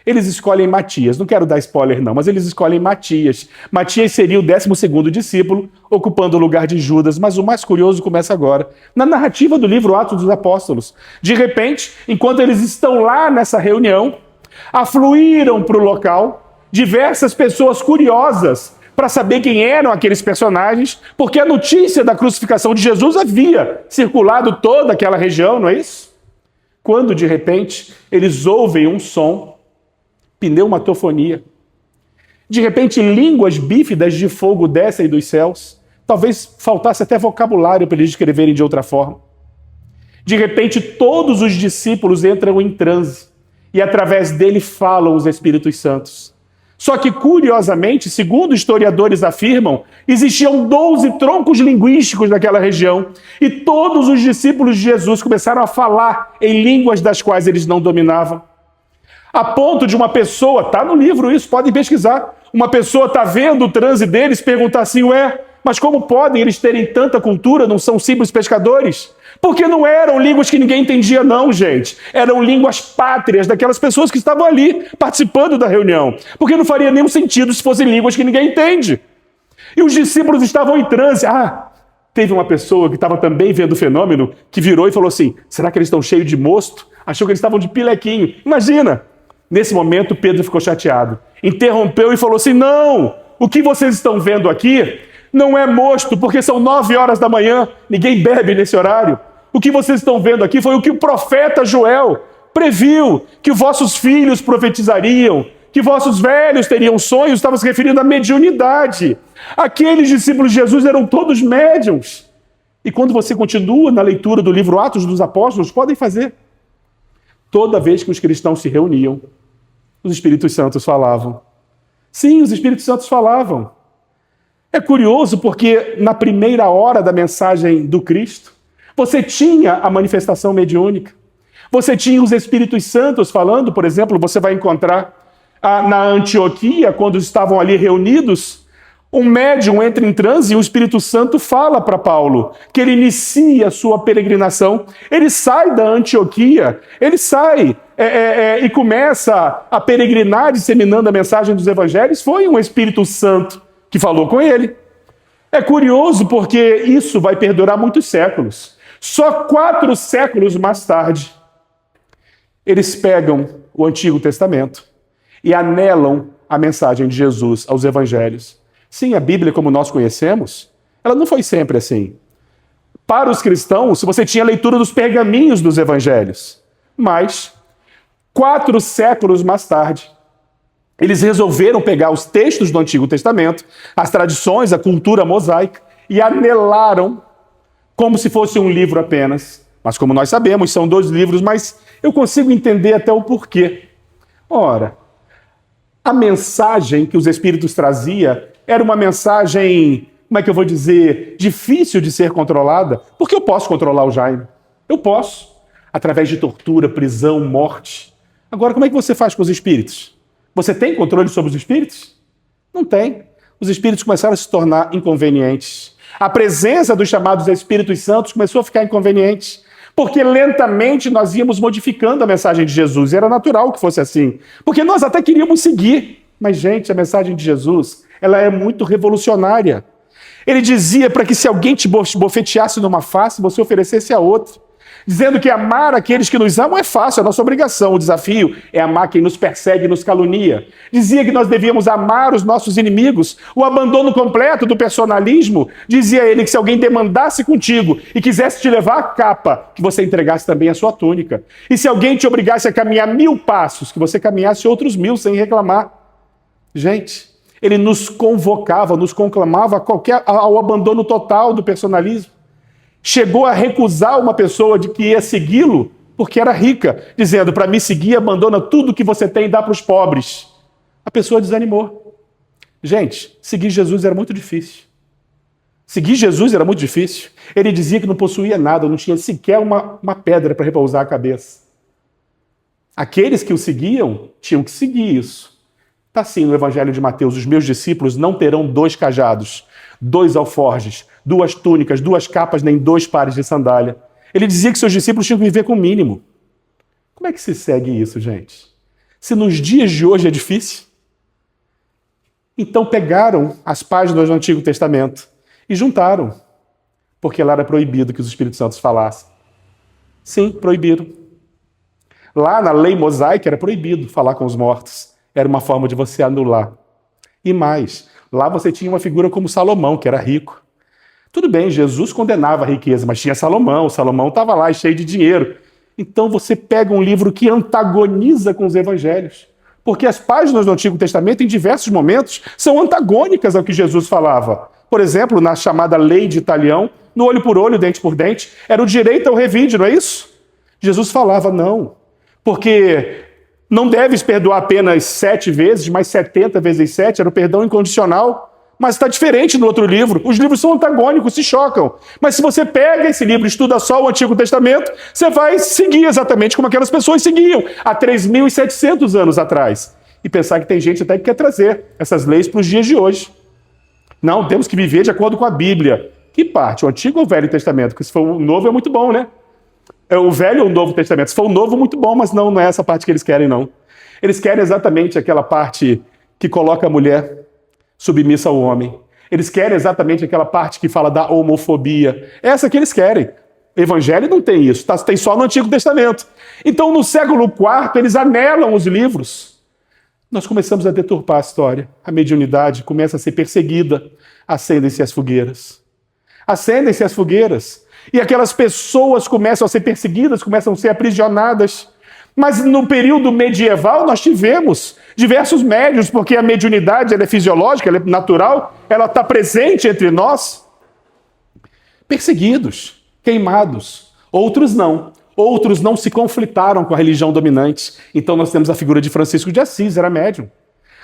Eles escolhem Matias. Não quero dar spoiler não, mas eles escolhem Matias. Matias seria o 12º discípulo, ocupando o lugar de Judas. Mas o mais curioso começa agora, na narrativa do livro Atos dos Apóstolos. De repente, enquanto eles estão lá nessa reunião, afluíram para o local diversas pessoas curiosas para saber quem eram aqueles personagens, porque a notícia da crucificação de Jesus havia circulado toda aquela região, não é isso? Quando, de repente, eles ouvem um som, pneumatofonia. De repente, línguas bífidas de fogo descem dos céus. Talvez faltasse até vocabulário para eles escreverem de outra forma. De repente, todos os discípulos entram em transe e através dele falam os Espíritos Santos. Só que, curiosamente, segundo historiadores afirmam, existiam 12 troncos linguísticos naquela região e todos os discípulos de Jesus começaram a falar em línguas das quais eles não dominavam. A ponto de uma pessoa, está no livro isso, podem pesquisar, uma pessoa está vendo o transe deles, perguntar assim: Mas como podem eles terem tanta cultura, não são simples pescadores? Porque não eram línguas que ninguém entendia, não, gente. Eram línguas pátrias daquelas pessoas que estavam ali participando da reunião. Porque não faria nenhum sentido se fossem línguas que ninguém entende. E os discípulos estavam em transe. Teve uma pessoa que estava também vendo o fenômeno, que virou e falou assim, será que eles estão cheios de mosto? Achou que eles estavam de pilequinho. Imagina! Nesse momento, Pedro ficou chateado. Interrompeu e falou assim, não! O que vocês estão vendo aqui não é mosto, porque são 9 horas da manhã, ninguém bebe nesse horário. O que vocês estão vendo aqui foi o que o profeta Joel previu, que vossos filhos profetizariam, que vossos velhos teriam sonhos, estava se referindo à mediunidade. Aqueles discípulos de Jesus eram todos médiuns. E quando você continua na leitura do livro Atos dos Apóstolos, podem fazer. Toda vez que os cristãos se reuniam, os Espíritos Santos falavam. Sim, os Espíritos Santos falavam. É curioso porque na primeira hora da mensagem do Cristo, você tinha a manifestação mediúnica. Você tinha os Espíritos Santos falando, por exemplo, você vai encontrar na Antioquia, quando estavam ali reunidos, um médium entra em transe e o Espírito Santo fala para Paulo que ele inicia a sua peregrinação. Ele sai da Antioquia, ele sai e começa a peregrinar disseminando a mensagem dos evangelhos. Foi um Espírito Santo que falou com ele. É curioso porque isso vai perdurar muitos séculos. Só 4 séculos mais tarde, eles pegam o Antigo Testamento e anelam a mensagem de Jesus aos evangelhos. Sim, a Bíblia, como nós conhecemos, ela não foi sempre assim. Para os cristãos, você tinha a leitura dos pergaminhos dos evangelhos. Mas, 4 séculos mais tarde, eles resolveram pegar os textos do Antigo Testamento, as tradições, a cultura mosaica, e anelaram como se fosse um livro apenas. Mas como nós sabemos, são 2 livros, mas eu consigo entender até o porquê. Ora, a mensagem que os Espíritos traziam era uma mensagem, como é que eu vou dizer, difícil de ser controlada, porque eu posso controlar o Jaime. Eu posso, através de tortura, prisão, morte. Agora, como é que você faz com os espíritos? Você tem controle sobre os espíritos? Não tem. Os espíritos começaram a se tornar inconvenientes. A presença dos chamados Espíritos Santos começou a ficar inconveniente, porque lentamente nós íamos modificando a mensagem de Jesus. E era natural que fosse assim, porque nós até queríamos seguir. Mas, gente, a mensagem de Jesus, ela é muito revolucionária. Ele dizia para que se alguém te bofeteasse numa face, você oferecesse a outra. Dizendo que amar aqueles que nos amam é fácil, é nossa obrigação. O desafio é amar quem nos persegue e nos calunia. Dizia que nós devíamos amar os nossos inimigos. O abandono completo do personalismo, dizia ele que se alguém demandasse contigo e quisesse te levar a capa, que você entregasse também a sua túnica. E se alguém te obrigasse a caminhar 1000 passos, que você caminhasse outros 1000 sem reclamar. Gente, ele nos convocava, nos conclamava ao abandono total do personalismo. Chegou a recusar uma pessoa de que ia segui-lo porque era rica, dizendo, para me seguir, abandona tudo que você tem e dá para os pobres. A pessoa desanimou. Gente, seguir Jesus era muito difícil. Seguir Jesus era muito difícil. Ele dizia que não possuía nada, não tinha sequer uma pedra para repousar a cabeça. Aqueles que o seguiam tinham que seguir isso. Está assim no Evangelho de Mateus, os meus discípulos não terão 2 cajados, 2 alforjes, 2 túnicas, 2 capas, nem 2 pares de sandália. Ele dizia que seus discípulos tinham que viver com o mínimo. Como é que se segue isso, gente? Se nos dias de hoje é difícil? Então pegaram as páginas do Antigo Testamento e juntaram, porque lá era proibido que os Espíritos Santos falassem. Sim, proibiram. Lá na lei mosaica era proibido falar com os mortos. Era uma forma de você anular. E mais, lá você tinha uma figura como Salomão, que era rico. Tudo bem, Jesus condenava a riqueza, mas tinha Salomão. Salomão estava lá cheio de dinheiro. Então você pega um livro que antagoniza com os evangelhos. Porque as páginas do Antigo Testamento, em diversos momentos, são antagônicas ao que Jesus falava. Por exemplo, na chamada lei de Italião, no olho por olho, dente por dente, era o direito ao revide, não é isso? Jesus falava, não. Porque não deves perdoar apenas 7 vezes, mas 70 vezes 7, era o perdão incondicional. Mas está diferente no outro livro. Os livros são antagônicos, se chocam. Mas se você pega esse livro e estuda só o Antigo Testamento, você vai seguir exatamente como aquelas pessoas seguiam há 3.700 anos atrás. E pensar que tem gente até que quer trazer essas leis para os dias de hoje. Não, temos que viver de acordo com a Bíblia. Que parte? O Antigo ou o Velho Testamento? Porque se for o Novo é muito bom, né? É o Velho ou o Novo Testamento? Se for o Novo, muito bom, mas não é essa parte que eles querem, não. Eles querem exatamente aquela parte que coloca a mulher submissa ao homem. Eles querem exatamente aquela parte que fala da homofobia. Essa que eles querem. Evangelho não tem isso, tem só no Antigo Testamento. Então, no século IV, eles anelam os livros. Nós começamos a deturpar a história. A mediunidade começa a ser perseguida. Acendem-se as fogueiras. Acendem-se as fogueiras. E aquelas pessoas começam a ser perseguidas, começam a ser aprisionadas. Mas no período medieval nós tivemos diversos médiuns, porque a mediunidade ela é fisiológica, ela é natural, ela está presente entre nós. Perseguidos, queimados. Outros não se conflitaram com a religião dominante. Então nós temos a figura de Francisco de Assis, era médium.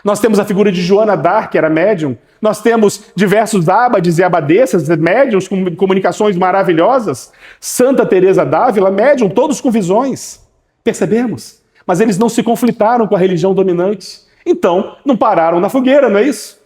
Nós temos a figura de Joana d'Arc, era médium. Nós temos diversos abades e abadesas, médiums com comunicações maravilhosas. Santa Teresa d'Ávila, médium, todos com visões. Percebemos? Mas eles não se conflitaram com a religião dominante. Então, não pararam na fogueira, não é isso?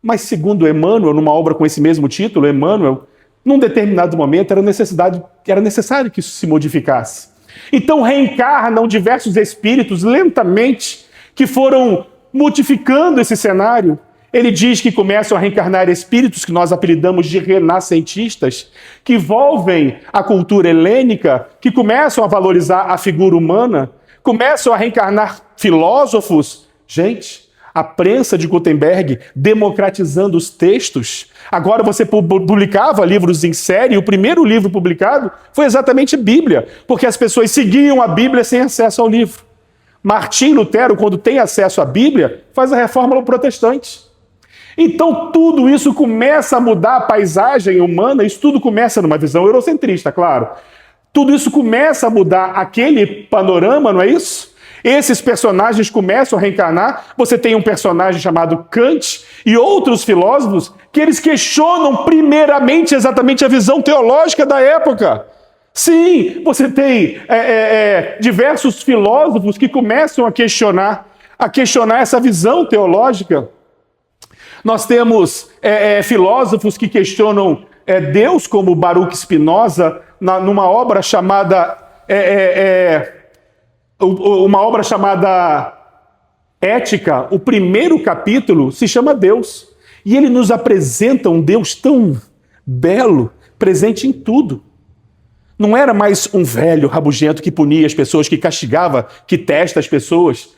Mas segundo Emmanuel, numa obra com esse mesmo título, Emmanuel, num determinado momento era necessário que isso se modificasse. Então reencarnam diversos espíritos lentamente que foram modificando esse cenário. Ele diz que começam a reencarnar espíritos que nós apelidamos de renascentistas, que envolvem a cultura helênica, que começam a valorizar a figura humana, começam a reencarnar filósofos. Gente, a prensa de Gutenberg democratizando os textos. Agora você publicava livros em série, e o primeiro livro publicado foi exatamente Bíblia, porque as pessoas seguiam a Bíblia sem acesso ao livro. Martim Lutero, quando tem acesso à Bíblia, faz a reforma protestante. Então tudo isso começa a mudar a paisagem humana, isso tudo começa numa visão eurocentrista, claro. Tudo isso começa a mudar aquele panorama, não é isso? Esses personagens começam a reencarnar. Você tem um personagem chamado Kant e outros filósofos que eles questionam primeiramente exatamente a visão teológica da época. Sim, você tem diversos filósofos que começam a questionar essa visão teológica. Nós temos filósofos que questionam Deus, como Baruch Spinoza, numa obra chamada Ética. O primeiro capítulo se chama Deus. E ele nos apresenta um Deus tão belo, presente em tudo. Não era mais um velho rabugento que punia as pessoas, que castigava, que testa as pessoas.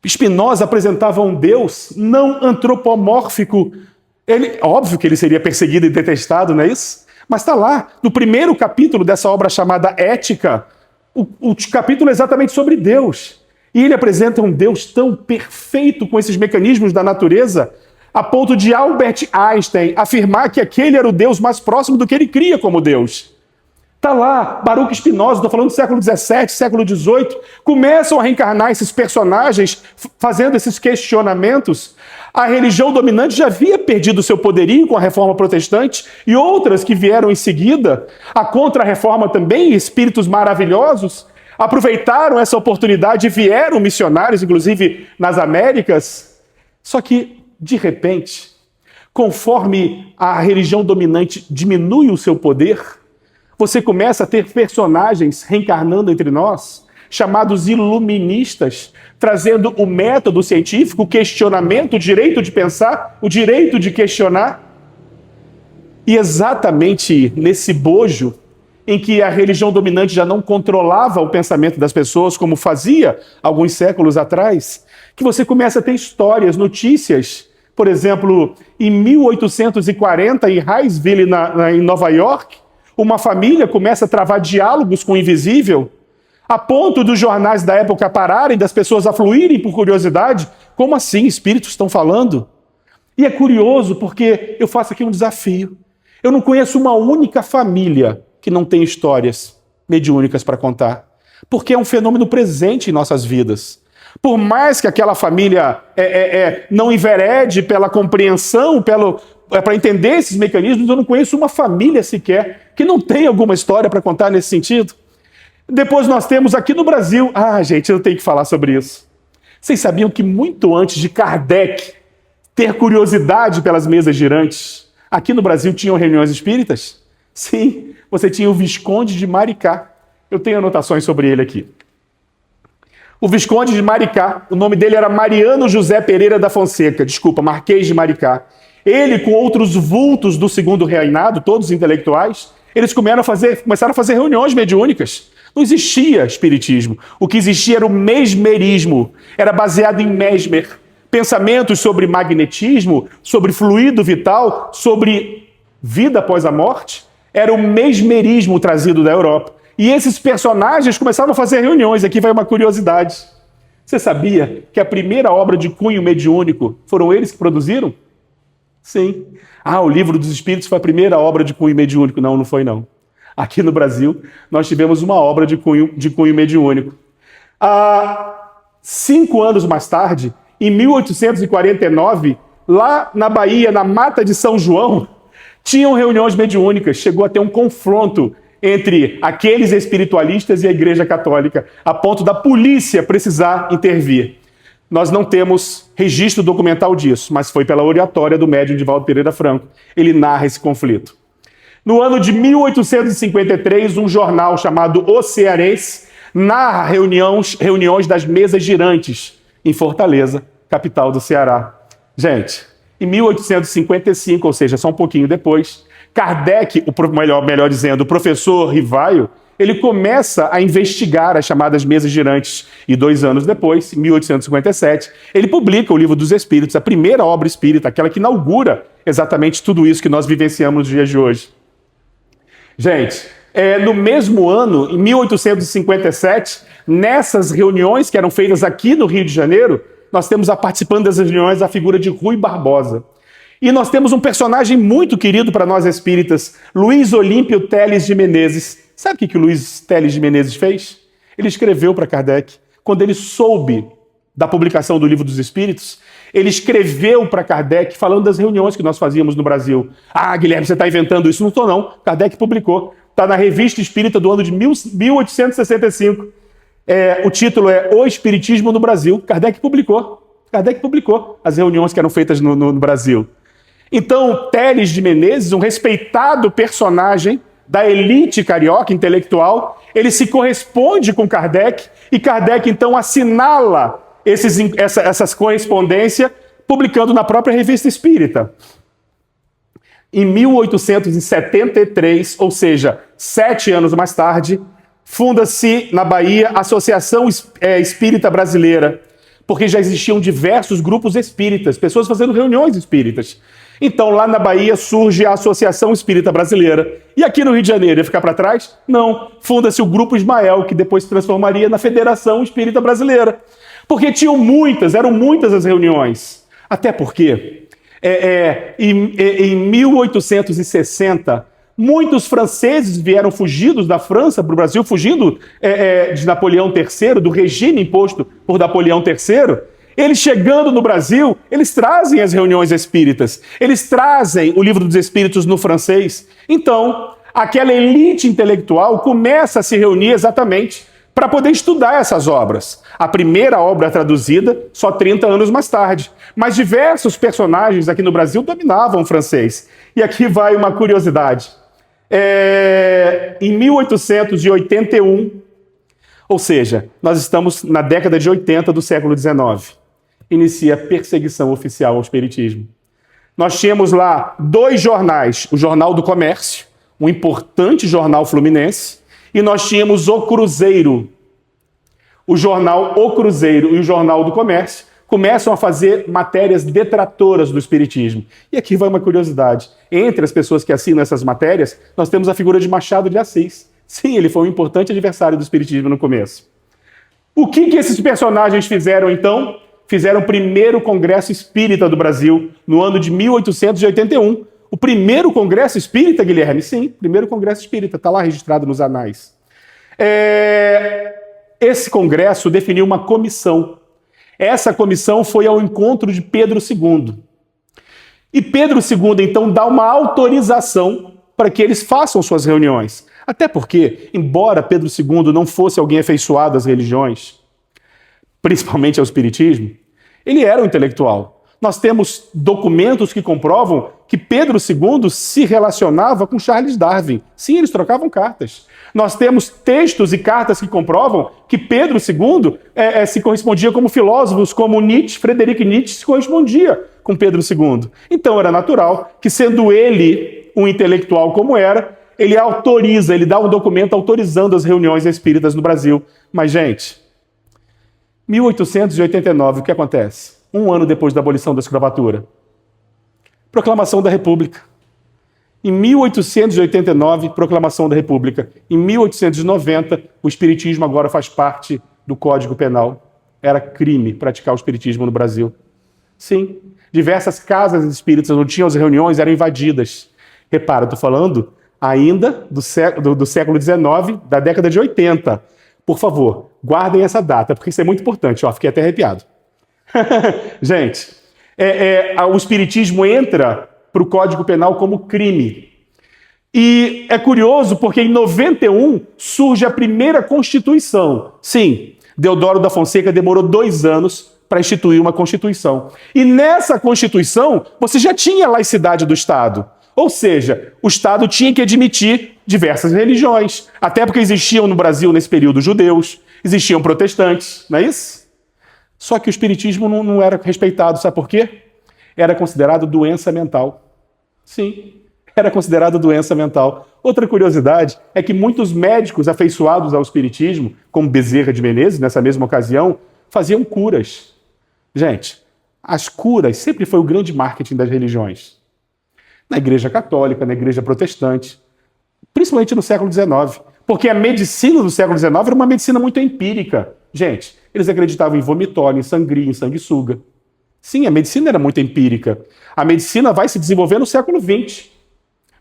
Spinoza apresentava um Deus não antropomórfico. Óbvio que ele seria perseguido e detestado, não é isso? Mas está lá, no primeiro capítulo dessa obra chamada Ética, o capítulo é exatamente sobre Deus. E ele apresenta um Deus tão perfeito com esses mecanismos da natureza, a ponto de Albert Einstein afirmar que aquele era o Deus mais próximo do que ele cria como Deus. Está lá, Baruch Spinoza, estou falando do século XVII, século XVIII, começam a reencarnar esses personagens fazendo esses questionamentos. A religião dominante já havia perdido seu poderio com a reforma protestante e outras que vieram em seguida, a contra-reforma também, espíritos maravilhosos, aproveitaram essa oportunidade e vieram missionários, inclusive nas Américas. Só que, de repente, conforme a religião dominante diminui o seu poder, você começa a ter personagens reencarnando entre nós, chamados iluministas, trazendo o método científico, o questionamento, o direito de pensar, o direito de questionar. E exatamente nesse bojo em que a religião dominante já não controlava o pensamento das pessoas, como fazia alguns séculos atrás, que você começa a ter histórias, notícias. Por exemplo, em 1840, em Riceville, em Nova York, uma família começa a travar diálogos com o invisível, a ponto dos jornais da época pararem, das pessoas afluírem por curiosidade. Como assim? Espíritos estão falando? E é curioso porque eu faço aqui um desafio. Eu não conheço uma única família que não tem histórias mediúnicas para contar, porque é um fenômeno presente em nossas vidas. Por mais que aquela família não enverede pela compreensão, para entender esses mecanismos, eu não conheço uma família sequer que não tem alguma história para contar nesse sentido. Depois nós temos aqui no Brasil... gente, eu tenho que falar sobre isso. Vocês sabiam que muito antes de Kardec ter curiosidade pelas mesas girantes. Aqui no Brasil tinham reuniões espíritas? Sim, você tinha o Visconde de Maricá. Eu tenho anotações sobre ele aqui. O Visconde de Maricá, o nome dele era Mariano José Pereira da Fonseca, Marquês de Maricá. Ele, com outros vultos do segundo reinado, todos intelectuais, eles começaram a fazer reuniões mediúnicas. Não existia espiritismo. O que existia era o mesmerismo. Era baseado em Mesmer. Pensamentos sobre magnetismo, sobre fluido vital, sobre vida após a morte. Era o mesmerismo trazido da Europa. E esses personagens começaram a fazer reuniões. Aqui vai uma curiosidade. Você sabia que a primeira obra de cunho mediúnico foram eles que produziram? Sim. O Livro dos Espíritos foi a primeira obra de cunho mediúnico. Não, não foi não. Aqui no Brasil, nós tivemos uma obra de cunho mediúnico. 5 anos mais tarde, em 1849, lá na Bahia, na Mata de São João, tinham reuniões mediúnicas. Chegou a ter um confronto entre aqueles espiritualistas e a Igreja Católica, a ponto da polícia precisar intervir. Nós não temos registro documental disso, mas foi pela oratória do médium Divaldo Pereira Franco. Ele narra esse conflito. No ano de 1853, um jornal chamado O Cearense narra reuniões das mesas girantes em Fortaleza, capital do Ceará. Gente, em 1855, ou seja, só um pouquinho depois, Kardec, melhor dizendo, o professor Rivaio, ele começa a investigar as chamadas mesas girantes. E 2 anos depois, em 1857, ele publica o Livro dos Espíritos, a primeira obra espírita, aquela que inaugura exatamente tudo isso que nós vivenciamos nos dias de hoje. Gente, no mesmo ano, em 1857, nessas reuniões que eram feitas aqui no Rio de Janeiro, nós temos participando das reuniões a figura de Rui Barbosa. E nós temos um personagem muito querido para nós espíritas, Luiz Olímpio Teles de Menezes. Sabe o que o Luiz Teles de Menezes fez? Ele escreveu para Kardec. Quando ele soube da publicação do Livro dos Espíritos, ele escreveu para Kardec falando das reuniões que nós fazíamos no Brasil. Guilherme, você está inventando isso? Não estou não. Kardec publicou. Está na Revista Espírita do ano de 1865. O título é O Espiritismo no Brasil. Kardec publicou as reuniões que eram feitas no Brasil. Então, Teles de Menezes, um respeitado personagem da elite carioca intelectual, ele se corresponde com Kardec, e Kardec, então, assinala essas correspondências, publicando na própria Revista Espírita. Em 1873, ou seja, 7 anos mais tarde, funda-se na Bahia a Associação Espírita Brasileira, porque já existiam diversos grupos espíritas, pessoas fazendo reuniões espíritas. Então, lá na Bahia surge a Associação Espírita Brasileira. E aqui no Rio de Janeiro, ia ficar para trás? Não. Funda-se o Grupo Ismael, que depois se transformaria na Federação Espírita Brasileira. Porque eram muitas as reuniões. Até porque, em 1860, muitos franceses vieram fugidos da França para o Brasil, fugindo de Napoleão III, do regime imposto por Napoleão III. Eles chegando no Brasil, eles trazem as reuniões espíritas, eles trazem o Livro dos Espíritos no francês. Então, aquela elite intelectual começa a se reunir exatamente para poder estudar essas obras. A primeira obra traduzida só 30 anos mais tarde. Mas diversos personagens aqui no Brasil dominavam o francês. E aqui vai uma curiosidade. Em 1881, ou seja, nós estamos na década de 80 do século XIX, inicia a perseguição oficial ao espiritismo. Nós tínhamos lá 2 jornais, o Jornal do Comércio, um importante jornal fluminense, e nós tínhamos o Cruzeiro. O jornal O Cruzeiro e o Jornal do Comércio começam a fazer matérias detratoras do espiritismo. E aqui vai uma curiosidade. Entre as pessoas que assinam essas matérias, nós temos a figura de Machado de Assis. Sim, ele foi um importante adversário do espiritismo no começo. O que esses personagens fizeram, então? Fizeram o primeiro Congresso Espírita do Brasil, no ano de 1881. O primeiro Congresso Espírita, Guilherme? Sim, primeiro Congresso Espírita, está lá registrado nos anais. Esse congresso definiu uma comissão. Essa comissão foi ao encontro de Pedro II. E Pedro II, então, dá uma autorização para que eles façam suas reuniões. Até porque, embora Pedro II não fosse alguém afeiçoado às religiões, principalmente ao espiritismo, ele era um intelectual. Nós temos documentos que comprovam que Pedro II se relacionava com Charles Darwin. Sim, eles trocavam cartas. Nós temos textos e cartas que comprovam que Pedro II se correspondia como filósofos, como Nietzsche, Friedrich Nietzsche se correspondia com Pedro II. Então era natural que, sendo ele um intelectual como era, ele autoriza, ele dá um documento autorizando as reuniões espíritas no Brasil. Mas, gente, 1889, o que acontece? Um ano depois da abolição da escravatura. Proclamação da República. Em 1889, proclamação da República. Em 1890, o espiritismo agora faz parte do Código Penal. Era crime praticar o espiritismo no Brasil. Sim, diversas casas espíritas onde tinham as reuniões eram invadidas. Repara, estou falando ainda do século XIX, da década de 80. Por favor, guardem essa data, porque isso é muito importante. Ó, fiquei até arrepiado. Gente, o espiritismo entra para o Código Penal como crime. E é curioso porque em 91 surge a primeira Constituição. Sim, Deodoro da Fonseca demorou 2 anos para instituir uma Constituição. E nessa Constituição, você já tinha a laicidade do Estado. Ou seja, o Estado tinha que admitir diversas religiões. Até porque existiam no Brasil, nesse período, judeus, existiam protestantes, não é isso? Só que o espiritismo não era respeitado, sabe por quê? Era considerado doença mental. Sim, era considerado doença mental. Outra curiosidade é que muitos médicos afeiçoados ao espiritismo, como Bezerra de Menezes, nessa mesma ocasião, faziam curas. Gente, as curas sempre foi o grande marketing das religiões. Na Igreja Católica, na Igreja Protestante, principalmente no século XIX. Porque a medicina do século XIX era uma medicina muito empírica. Gente, eles acreditavam em vomitório, em sangria, em sanguessuga. Sim, a medicina era muito empírica. A medicina vai se desenvolver no século XX.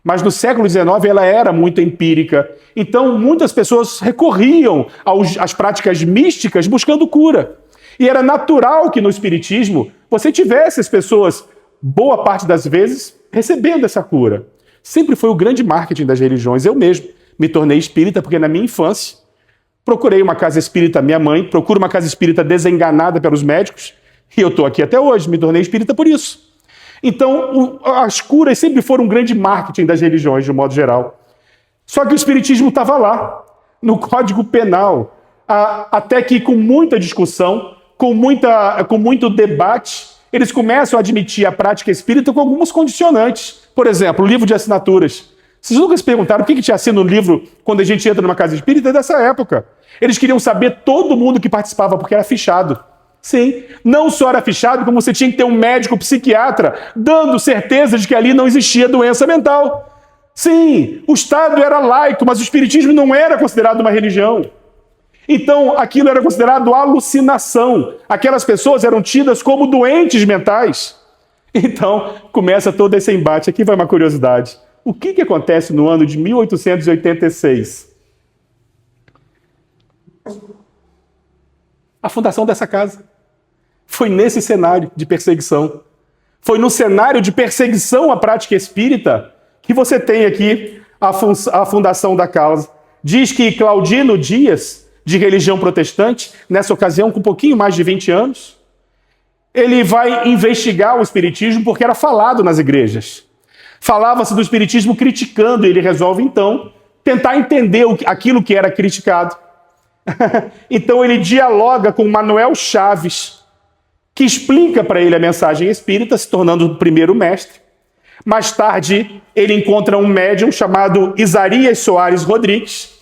Mas no século XIX ela era muito empírica. Então muitas pessoas recorriam às práticas místicas buscando cura. E era natural que no espiritismo você tivesse as pessoas, boa parte das vezes, recebendo essa cura. Sempre foi o grande marketing das religiões. Eu mesmo me tornei espírita porque na minha infância procurei uma casa espírita, minha mãe procura uma casa espírita desenganada pelos médicos, e eu estou aqui até hoje, me tornei espírita por isso. Então, as curas sempre foram um grande marketing das religiões, de um modo geral. Só que o espiritismo estava lá, no Código Penal, até que com muita discussão, com muito debate, eles começam a admitir a prática espírita com alguns condicionantes. Por exemplo, o livro de assinaturas. Vocês nunca se perguntaram o que tinha assim no livro quando a gente entra numa casa espírita? É dessa época. Eles queriam saber todo mundo que participava, porque era fichado. Sim, não só era fichado, como você tinha que ter um médico psiquiatra dando certeza de que ali não existia doença mental. Sim, o Estado era laico, mas o espiritismo não era considerado uma religião. Então, aquilo era considerado alucinação. Aquelas pessoas eram tidas como doentes mentais. Então, começa todo esse embate. Aqui vai uma curiosidade. O que acontece no ano de 1886? A fundação dessa casa. Foi nesse cenário de perseguição. Foi no cenário de perseguição à prática espírita que você tem aqui a fundação da causa. Diz que Claudino Dias, de religião protestante, nessa ocasião com um pouquinho mais de 20 anos, ele vai investigar o espiritismo porque era falado nas igrejas. Falava-se do espiritismo criticando, e ele resolve então tentar entender aquilo que era criticado. Então ele dialoga com Manuel Chaves, que explica para ele a mensagem espírita, se tornando o primeiro mestre. Mais tarde, ele encontra um médium chamado Isarias Soares Rodrigues.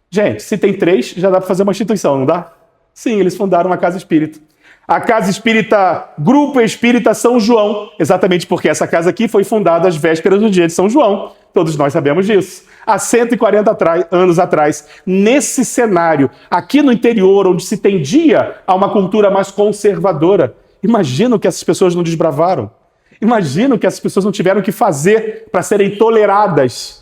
Gente, se tem 3, já dá para fazer uma instituição, não dá? Sim, eles fundaram uma casa espírita. A Casa Espírita, Grupo Espírita São João, exatamente porque essa casa aqui foi fundada às vésperas do dia de São João. Todos nós sabemos disso. Há 140 anos atrás, nesse cenário, aqui no interior, onde se tendia a uma cultura mais conservadora, imagina o que essas pessoas não desbravaram. Imagina o que essas pessoas não tiveram que fazer para serem toleradas.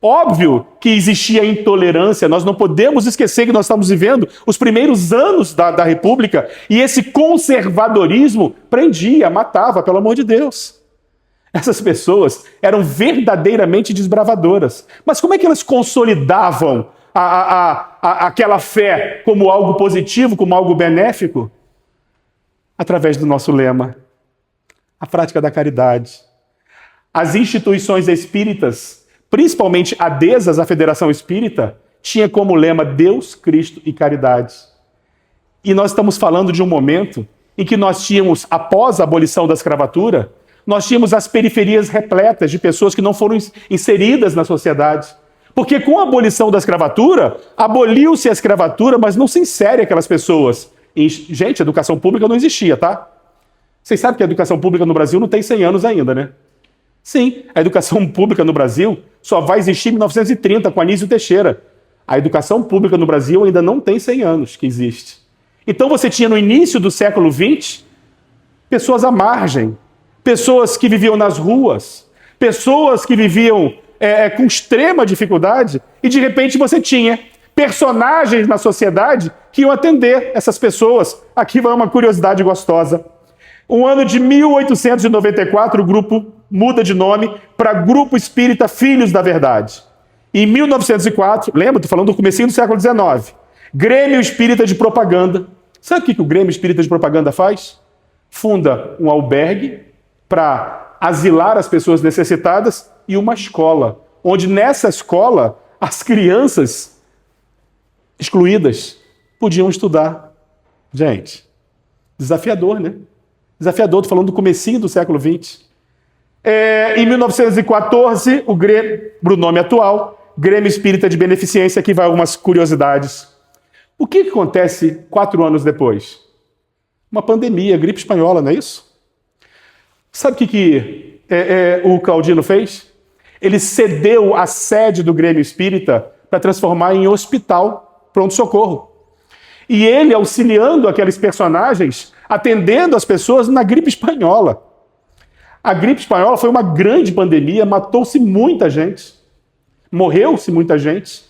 Óbvio que existia intolerância, nós não podemos esquecer que nós estamos vivendo os primeiros anos da República e esse conservadorismo prendia, matava, pelo amor de Deus. Essas pessoas eram verdadeiramente desbravadoras. Mas como é que elas consolidavam aquela fé como algo positivo, como algo benéfico? Através do nosso lema. a prática da caridade. As instituições espíritas, principalmente adesas à Federação Espírita, tinha como lema Deus, Cristo e caridade. E nós estamos falando de um momento em que nós tínhamos, após a abolição da escravatura, nós tínhamos as periferias repletas de pessoas que não foram inseridas na sociedade. Porque com a abolição da escravatura, aboliu-se a escravatura, mas não se insere aquelas pessoas. E, gente, a educação pública não existia, tá? Vocês sabem que a educação pública no Brasil não tem 100 anos ainda, né? Sim, a educação pública no Brasil só vai existir em 1930, com Anísio Teixeira. A educação pública no Brasil ainda não tem 100 anos que existe. Então você tinha no início do século XX pessoas à margem, pessoas que viviam nas ruas, pessoas que viviam com extrema dificuldade, e de repente você tinha personagens na sociedade que iam atender essas pessoas. Aqui vai uma curiosidade gostosa. No ano de 1894, o grupo muda de nome para Grupo Espírita Filhos da Verdade. Em 1904, lembra? Estou falando do comecinho do século XIX. Grêmio Espírita de Propaganda. Sabe o que o Grêmio Espírita de Propaganda faz? Funda um albergue para asilar as pessoas necessitadas e uma escola, onde nessa escola as crianças excluídas podiam estudar. Gente, desafiador, né? Desafiador, estou falando do comecinho do século XX. Em 1914, o Grêmio, para o nome atual, Grêmio Espírita de Beneficência, aqui vai algumas curiosidades. O que acontece 4 anos depois? Uma pandemia, gripe espanhola, não é isso? Sabe o que o Claudino fez? Ele cedeu a sede do Grêmio Espírita para transformar em hospital, pronto-socorro. E ele auxiliando aqueles personagens, atendendo as pessoas na gripe espanhola. A gripe espanhola foi uma grande pandemia, matou-se muita gente, morreu-se muita gente.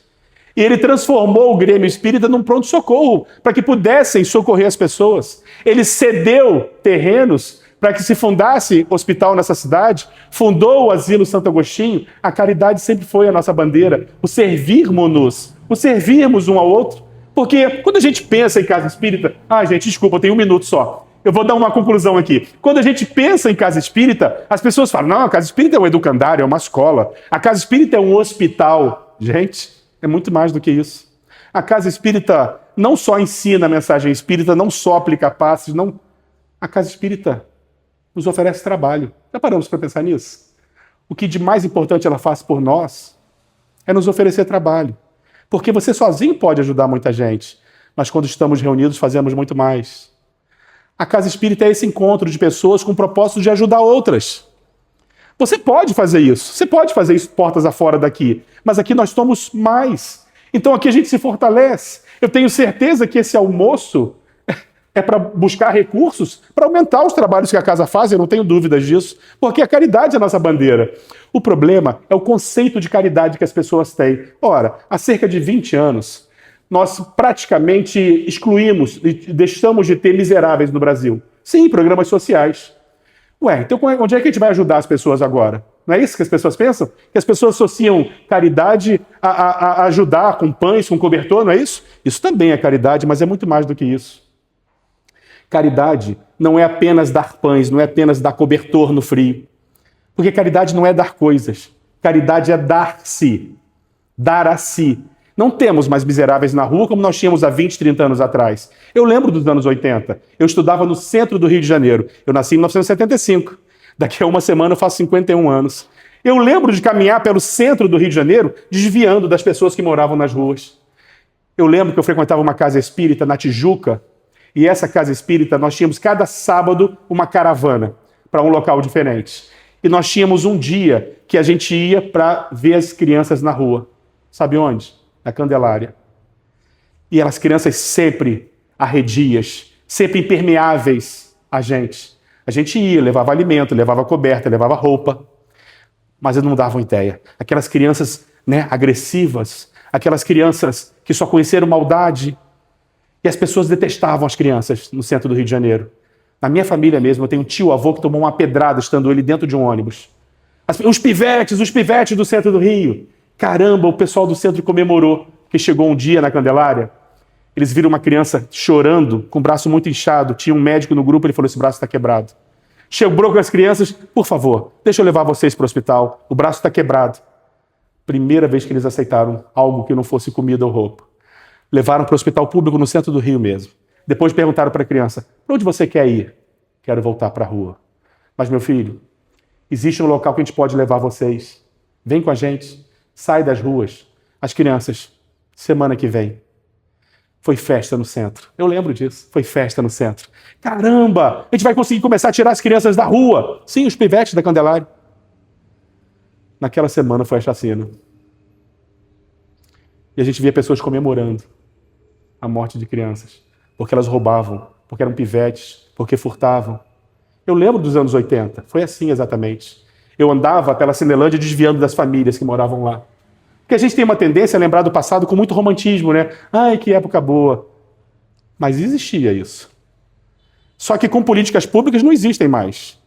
E ele transformou o Grêmio Espírita num pronto-socorro, para que pudessem socorrer as pessoas. Ele cedeu terrenos para que se fundasse hospital nessa cidade, fundou o Asilo Santo Agostinho. A caridade sempre foi a nossa bandeira, o servirmos-nos, o servirmos um ao outro. Porque quando a gente pensa em casa espírita... gente, desculpa, eu tenho 1 minuto só. Eu vou dar uma conclusão aqui. Quando a gente pensa em casa espírita, as pessoas falam, não, a casa espírita é um educandário, é uma escola. A casa espírita é um hospital. Gente, é muito mais do que isso. A casa espírita não só ensina a mensagem espírita, não só aplica passes, não. A casa espírita nos oferece trabalho. Já paramos para pensar nisso? O que de mais importante ela faz por nós é nos oferecer trabalho. Porque você sozinho pode ajudar muita gente, mas quando estamos reunidos fazemos muito mais. A casa espírita é esse encontro de pessoas com o propósito de ajudar outras. Você pode fazer isso portas afora daqui, mas aqui nós somos mais. Então aqui a gente se fortalece. Eu tenho certeza que esse almoço é para buscar recursos para aumentar os trabalhos que a casa faz, eu não tenho dúvidas disso, porque a caridade é a nossa bandeira. O problema é o conceito de caridade que as pessoas têm. Ora, há cerca de 20 anos, nós praticamente excluímos e deixamos de ter miseráveis no Brasil. Sim, programas sociais. Então onde é que a gente vai ajudar as pessoas agora? Não é isso que as pessoas pensam? Que as pessoas associam caridade a ajudar com pães, com cobertor, não é isso? Isso também é caridade, mas é muito mais do que isso. Caridade não é apenas dar pães, não é apenas dar cobertor no frio. Porque caridade não é dar coisas. Caridade é dar-se. Dar a si. Não temos mais miseráveis na rua como nós tínhamos há 20, 30 anos atrás. Eu lembro dos anos 80. Eu estudava no centro do Rio de Janeiro. Eu nasci em 1975. Daqui a uma semana eu faço 51 anos. Eu lembro de caminhar pelo centro do Rio de Janeiro, desviando das pessoas que moravam nas ruas. Eu lembro que eu frequentava uma casa espírita na Tijuca, e essa casa espírita, nós tínhamos cada sábado uma caravana para um local diferente. E nós tínhamos um dia que a gente ia para ver as crianças na rua. Sabe onde? Na Candelária. E as crianças sempre arredias, sempre impermeáveis a gente. A gente ia, levava alimento, levava coberta, levava roupa. Mas eles não davam ideia. Aquelas crianças, agressivas, aquelas crianças que só conheceram maldade. E as pessoas detestavam as crianças no centro do Rio de Janeiro. Na minha família mesmo, eu tenho um tio-avô que tomou uma pedrada estando ele dentro de um ônibus. Os pivetes do centro do Rio. Caramba, o pessoal do centro comemorou que chegou um dia na Candelária. Eles viram uma criança chorando, com o braço muito inchado. Tinha um médico no grupo, ele falou, esse braço está quebrado. Chegou com as crianças, por favor, deixa eu levar vocês para o hospital, o braço está quebrado. Primeira vez que eles aceitaram algo que não fosse comida ou roupa. Levaram para o hospital público no centro do Rio mesmo. Depois perguntaram para a criança, para onde você quer ir? Quero voltar para a rua. Mas meu filho, existe um local que a gente pode levar vocês. Vem com a gente, sai das ruas. As crianças, semana que vem. Foi festa no centro. Eu lembro disso. Foi festa no centro. Caramba! A gente vai conseguir começar a tirar as crianças da rua. Sim, os pivetes da Candelária. Naquela semana foi a chacina. E a gente via pessoas comemorando a morte de crianças. Porque elas roubavam, porque eram pivetes, porque furtavam. Eu lembro dos anos 80. Foi assim exatamente. Eu andava pela Cinelândia desviando das famílias que moravam lá. Porque a gente tem uma tendência a lembrar do passado com muito romantismo, né? Ai, que época boa. Mas existia isso. Só que com políticas públicas não existem mais.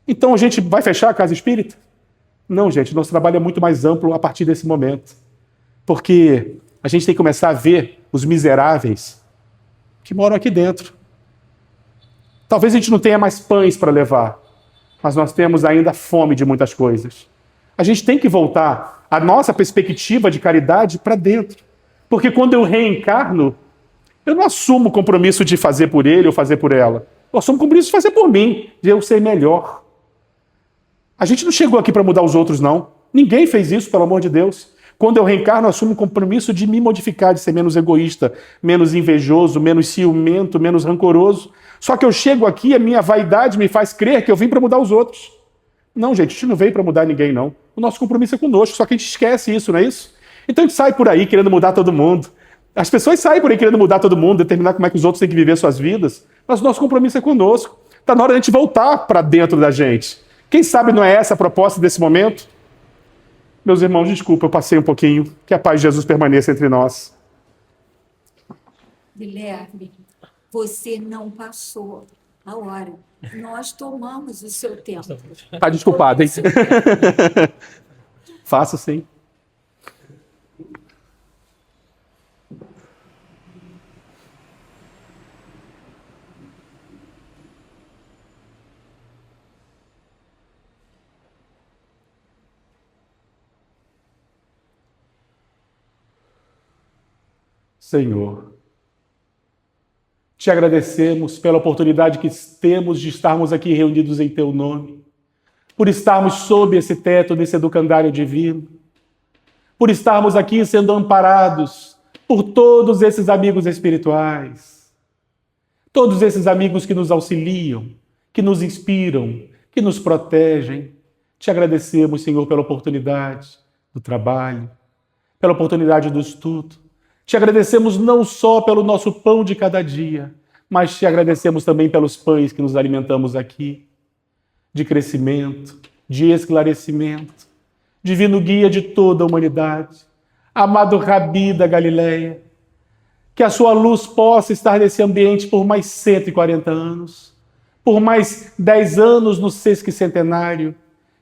Então a gente vai fechar a casa espírita? Não, gente, nosso trabalho é muito mais amplo a partir desse momento. Porque a gente tem que começar a ver os miseráveis que moram aqui dentro. Talvez a gente não tenha mais pães para levar, mas nós temos ainda fome de muitas coisas. A gente tem que voltar a nossa perspectiva de caridade para dentro. Porque quando eu reencarno, eu não assumo o compromisso de fazer por ele ou fazer por ela. Eu assumo o compromisso de fazer por mim, de eu ser melhor. A gente não chegou aqui para mudar os outros, não. Ninguém fez isso, pelo amor de Deus. Quando eu reencarno, eu assumo o compromisso de me modificar, de ser menos egoísta, menos invejoso, menos ciumento, menos rancoroso. Só que eu chego aqui, a minha vaidade me faz crer que eu vim para mudar os outros. Não, gente, a gente não veio para mudar ninguém, não. O nosso compromisso é conosco, só que a gente esquece isso, não é isso? Então a gente sai por aí querendo mudar todo mundo. As pessoas saem por aí querendo mudar todo mundo, determinar como é que os outros têm que viver suas vidas, mas o nosso compromisso é conosco. Está na hora de a gente voltar para dentro da gente. Quem sabe não é essa a proposta desse momento? Meus irmãos, desculpa, eu passei um pouquinho. Que a paz de Jesus permaneça entre nós. Guilherme, você não passou a hora. Nós tomamos o seu tempo. Tá desculpado, hein? Faço sim. Senhor, te agradecemos pela oportunidade que temos de estarmos aqui reunidos em Teu nome, por estarmos sob esse teto desse educandário divino, por estarmos aqui sendo amparados por todos esses amigos espirituais, todos esses amigos que nos auxiliam, que nos inspiram, que nos protegem. Te agradecemos, Senhor, pela oportunidade do trabalho, pela oportunidade do estudo. Te agradecemos não só pelo nosso pão de cada dia, mas te agradecemos também pelos pães que nos alimentamos aqui, de crescimento, de esclarecimento. Divino guia de toda a humanidade, amado Rabi da Galileia, que a sua luz possa estar nesse ambiente por mais 140 anos, por mais 10 anos no sesquicentenário,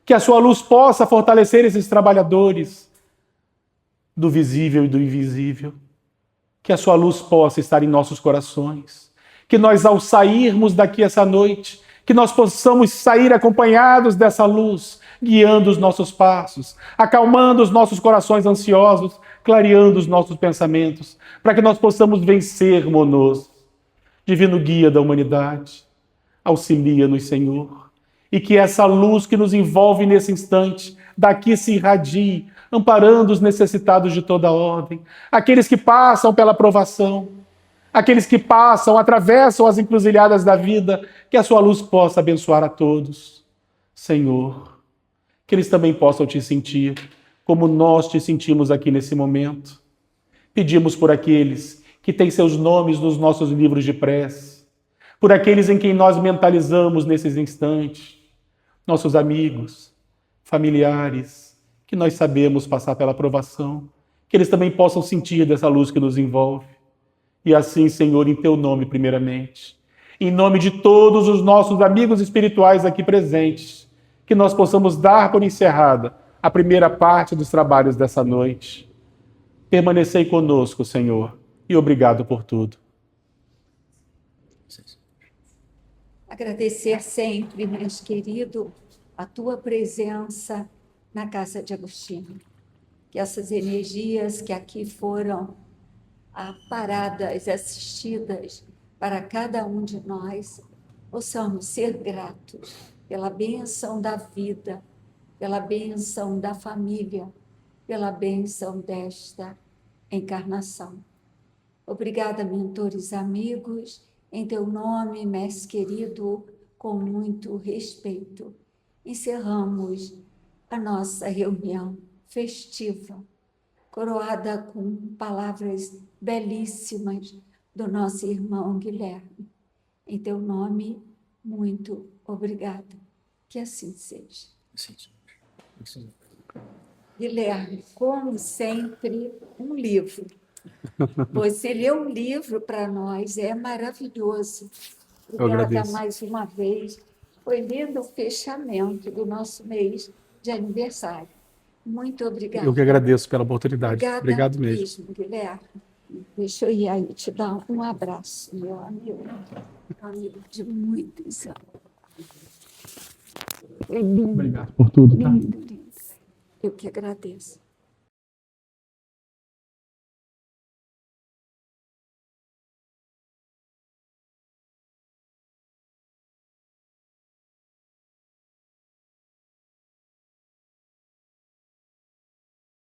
que a sua luz possa fortalecer esses trabalhadores do visível e do invisível, que a sua luz possa estar em nossos corações, que nós, ao sairmos daqui essa noite, que nós possamos sair acompanhados dessa luz, guiando os nossos passos, acalmando os nossos corações ansiosos, clareando os nossos pensamentos, para que nós possamos vencer-nos. Divino guia da humanidade, auxilia-nos, Senhor, e que essa luz que nos envolve nesse instante, daqui se irradie, amparando os necessitados de toda ordem, aqueles que passam pela provação, aqueles que passam, atravessam as encruzilhadas da vida, que a sua luz possa abençoar a todos. Senhor, que eles também possam te sentir como nós te sentimos aqui nesse momento. Pedimos por aqueles que têm seus nomes nos nossos livros de prece, por aqueles em quem nós mentalizamos nesses instantes, nossos amigos, familiares, que nós sabemos passar pela provação, que eles também possam sentir dessa luz que nos envolve. E assim, Senhor, em Teu nome, primeiramente, em nome de todos os nossos amigos espirituais aqui presentes, que nós possamos dar por encerrada a primeira parte dos trabalhos dessa noite. Permanecei conosco, Senhor, e obrigado por tudo. Agradecer sempre, meus queridos, a tua presença na casa de Agostinho. Que essas energias que aqui foram paradas, assistidas para cada um de nós, possamos ser gratos pela bênção da vida, pela bênção da família, pela bênção desta encarnação. Obrigada, mentores amigos, em teu nome, mestre querido, com muito respeito. Encerramos a nossa reunião festiva, coroada com palavras belíssimas do nosso irmão Guilherme. Em teu nome, muito obrigada. Que assim seja. Sim. Guilherme, como sempre, um livro. Você lê um livro para nós, é maravilhoso. Eu Obrigada agradeço. mais uma vez. Foi lindo o fechamento do nosso mês de aniversário. Muito obrigada. Eu que agradeço pela oportunidade. Obrigada Obrigado mesmo. Guilherme. Deixa eu ir aí te dar um abraço, meu amigo. Amigo de muitos anos. É lindo, Obrigado por tudo, tá? lindo, lindo. Eu que agradeço.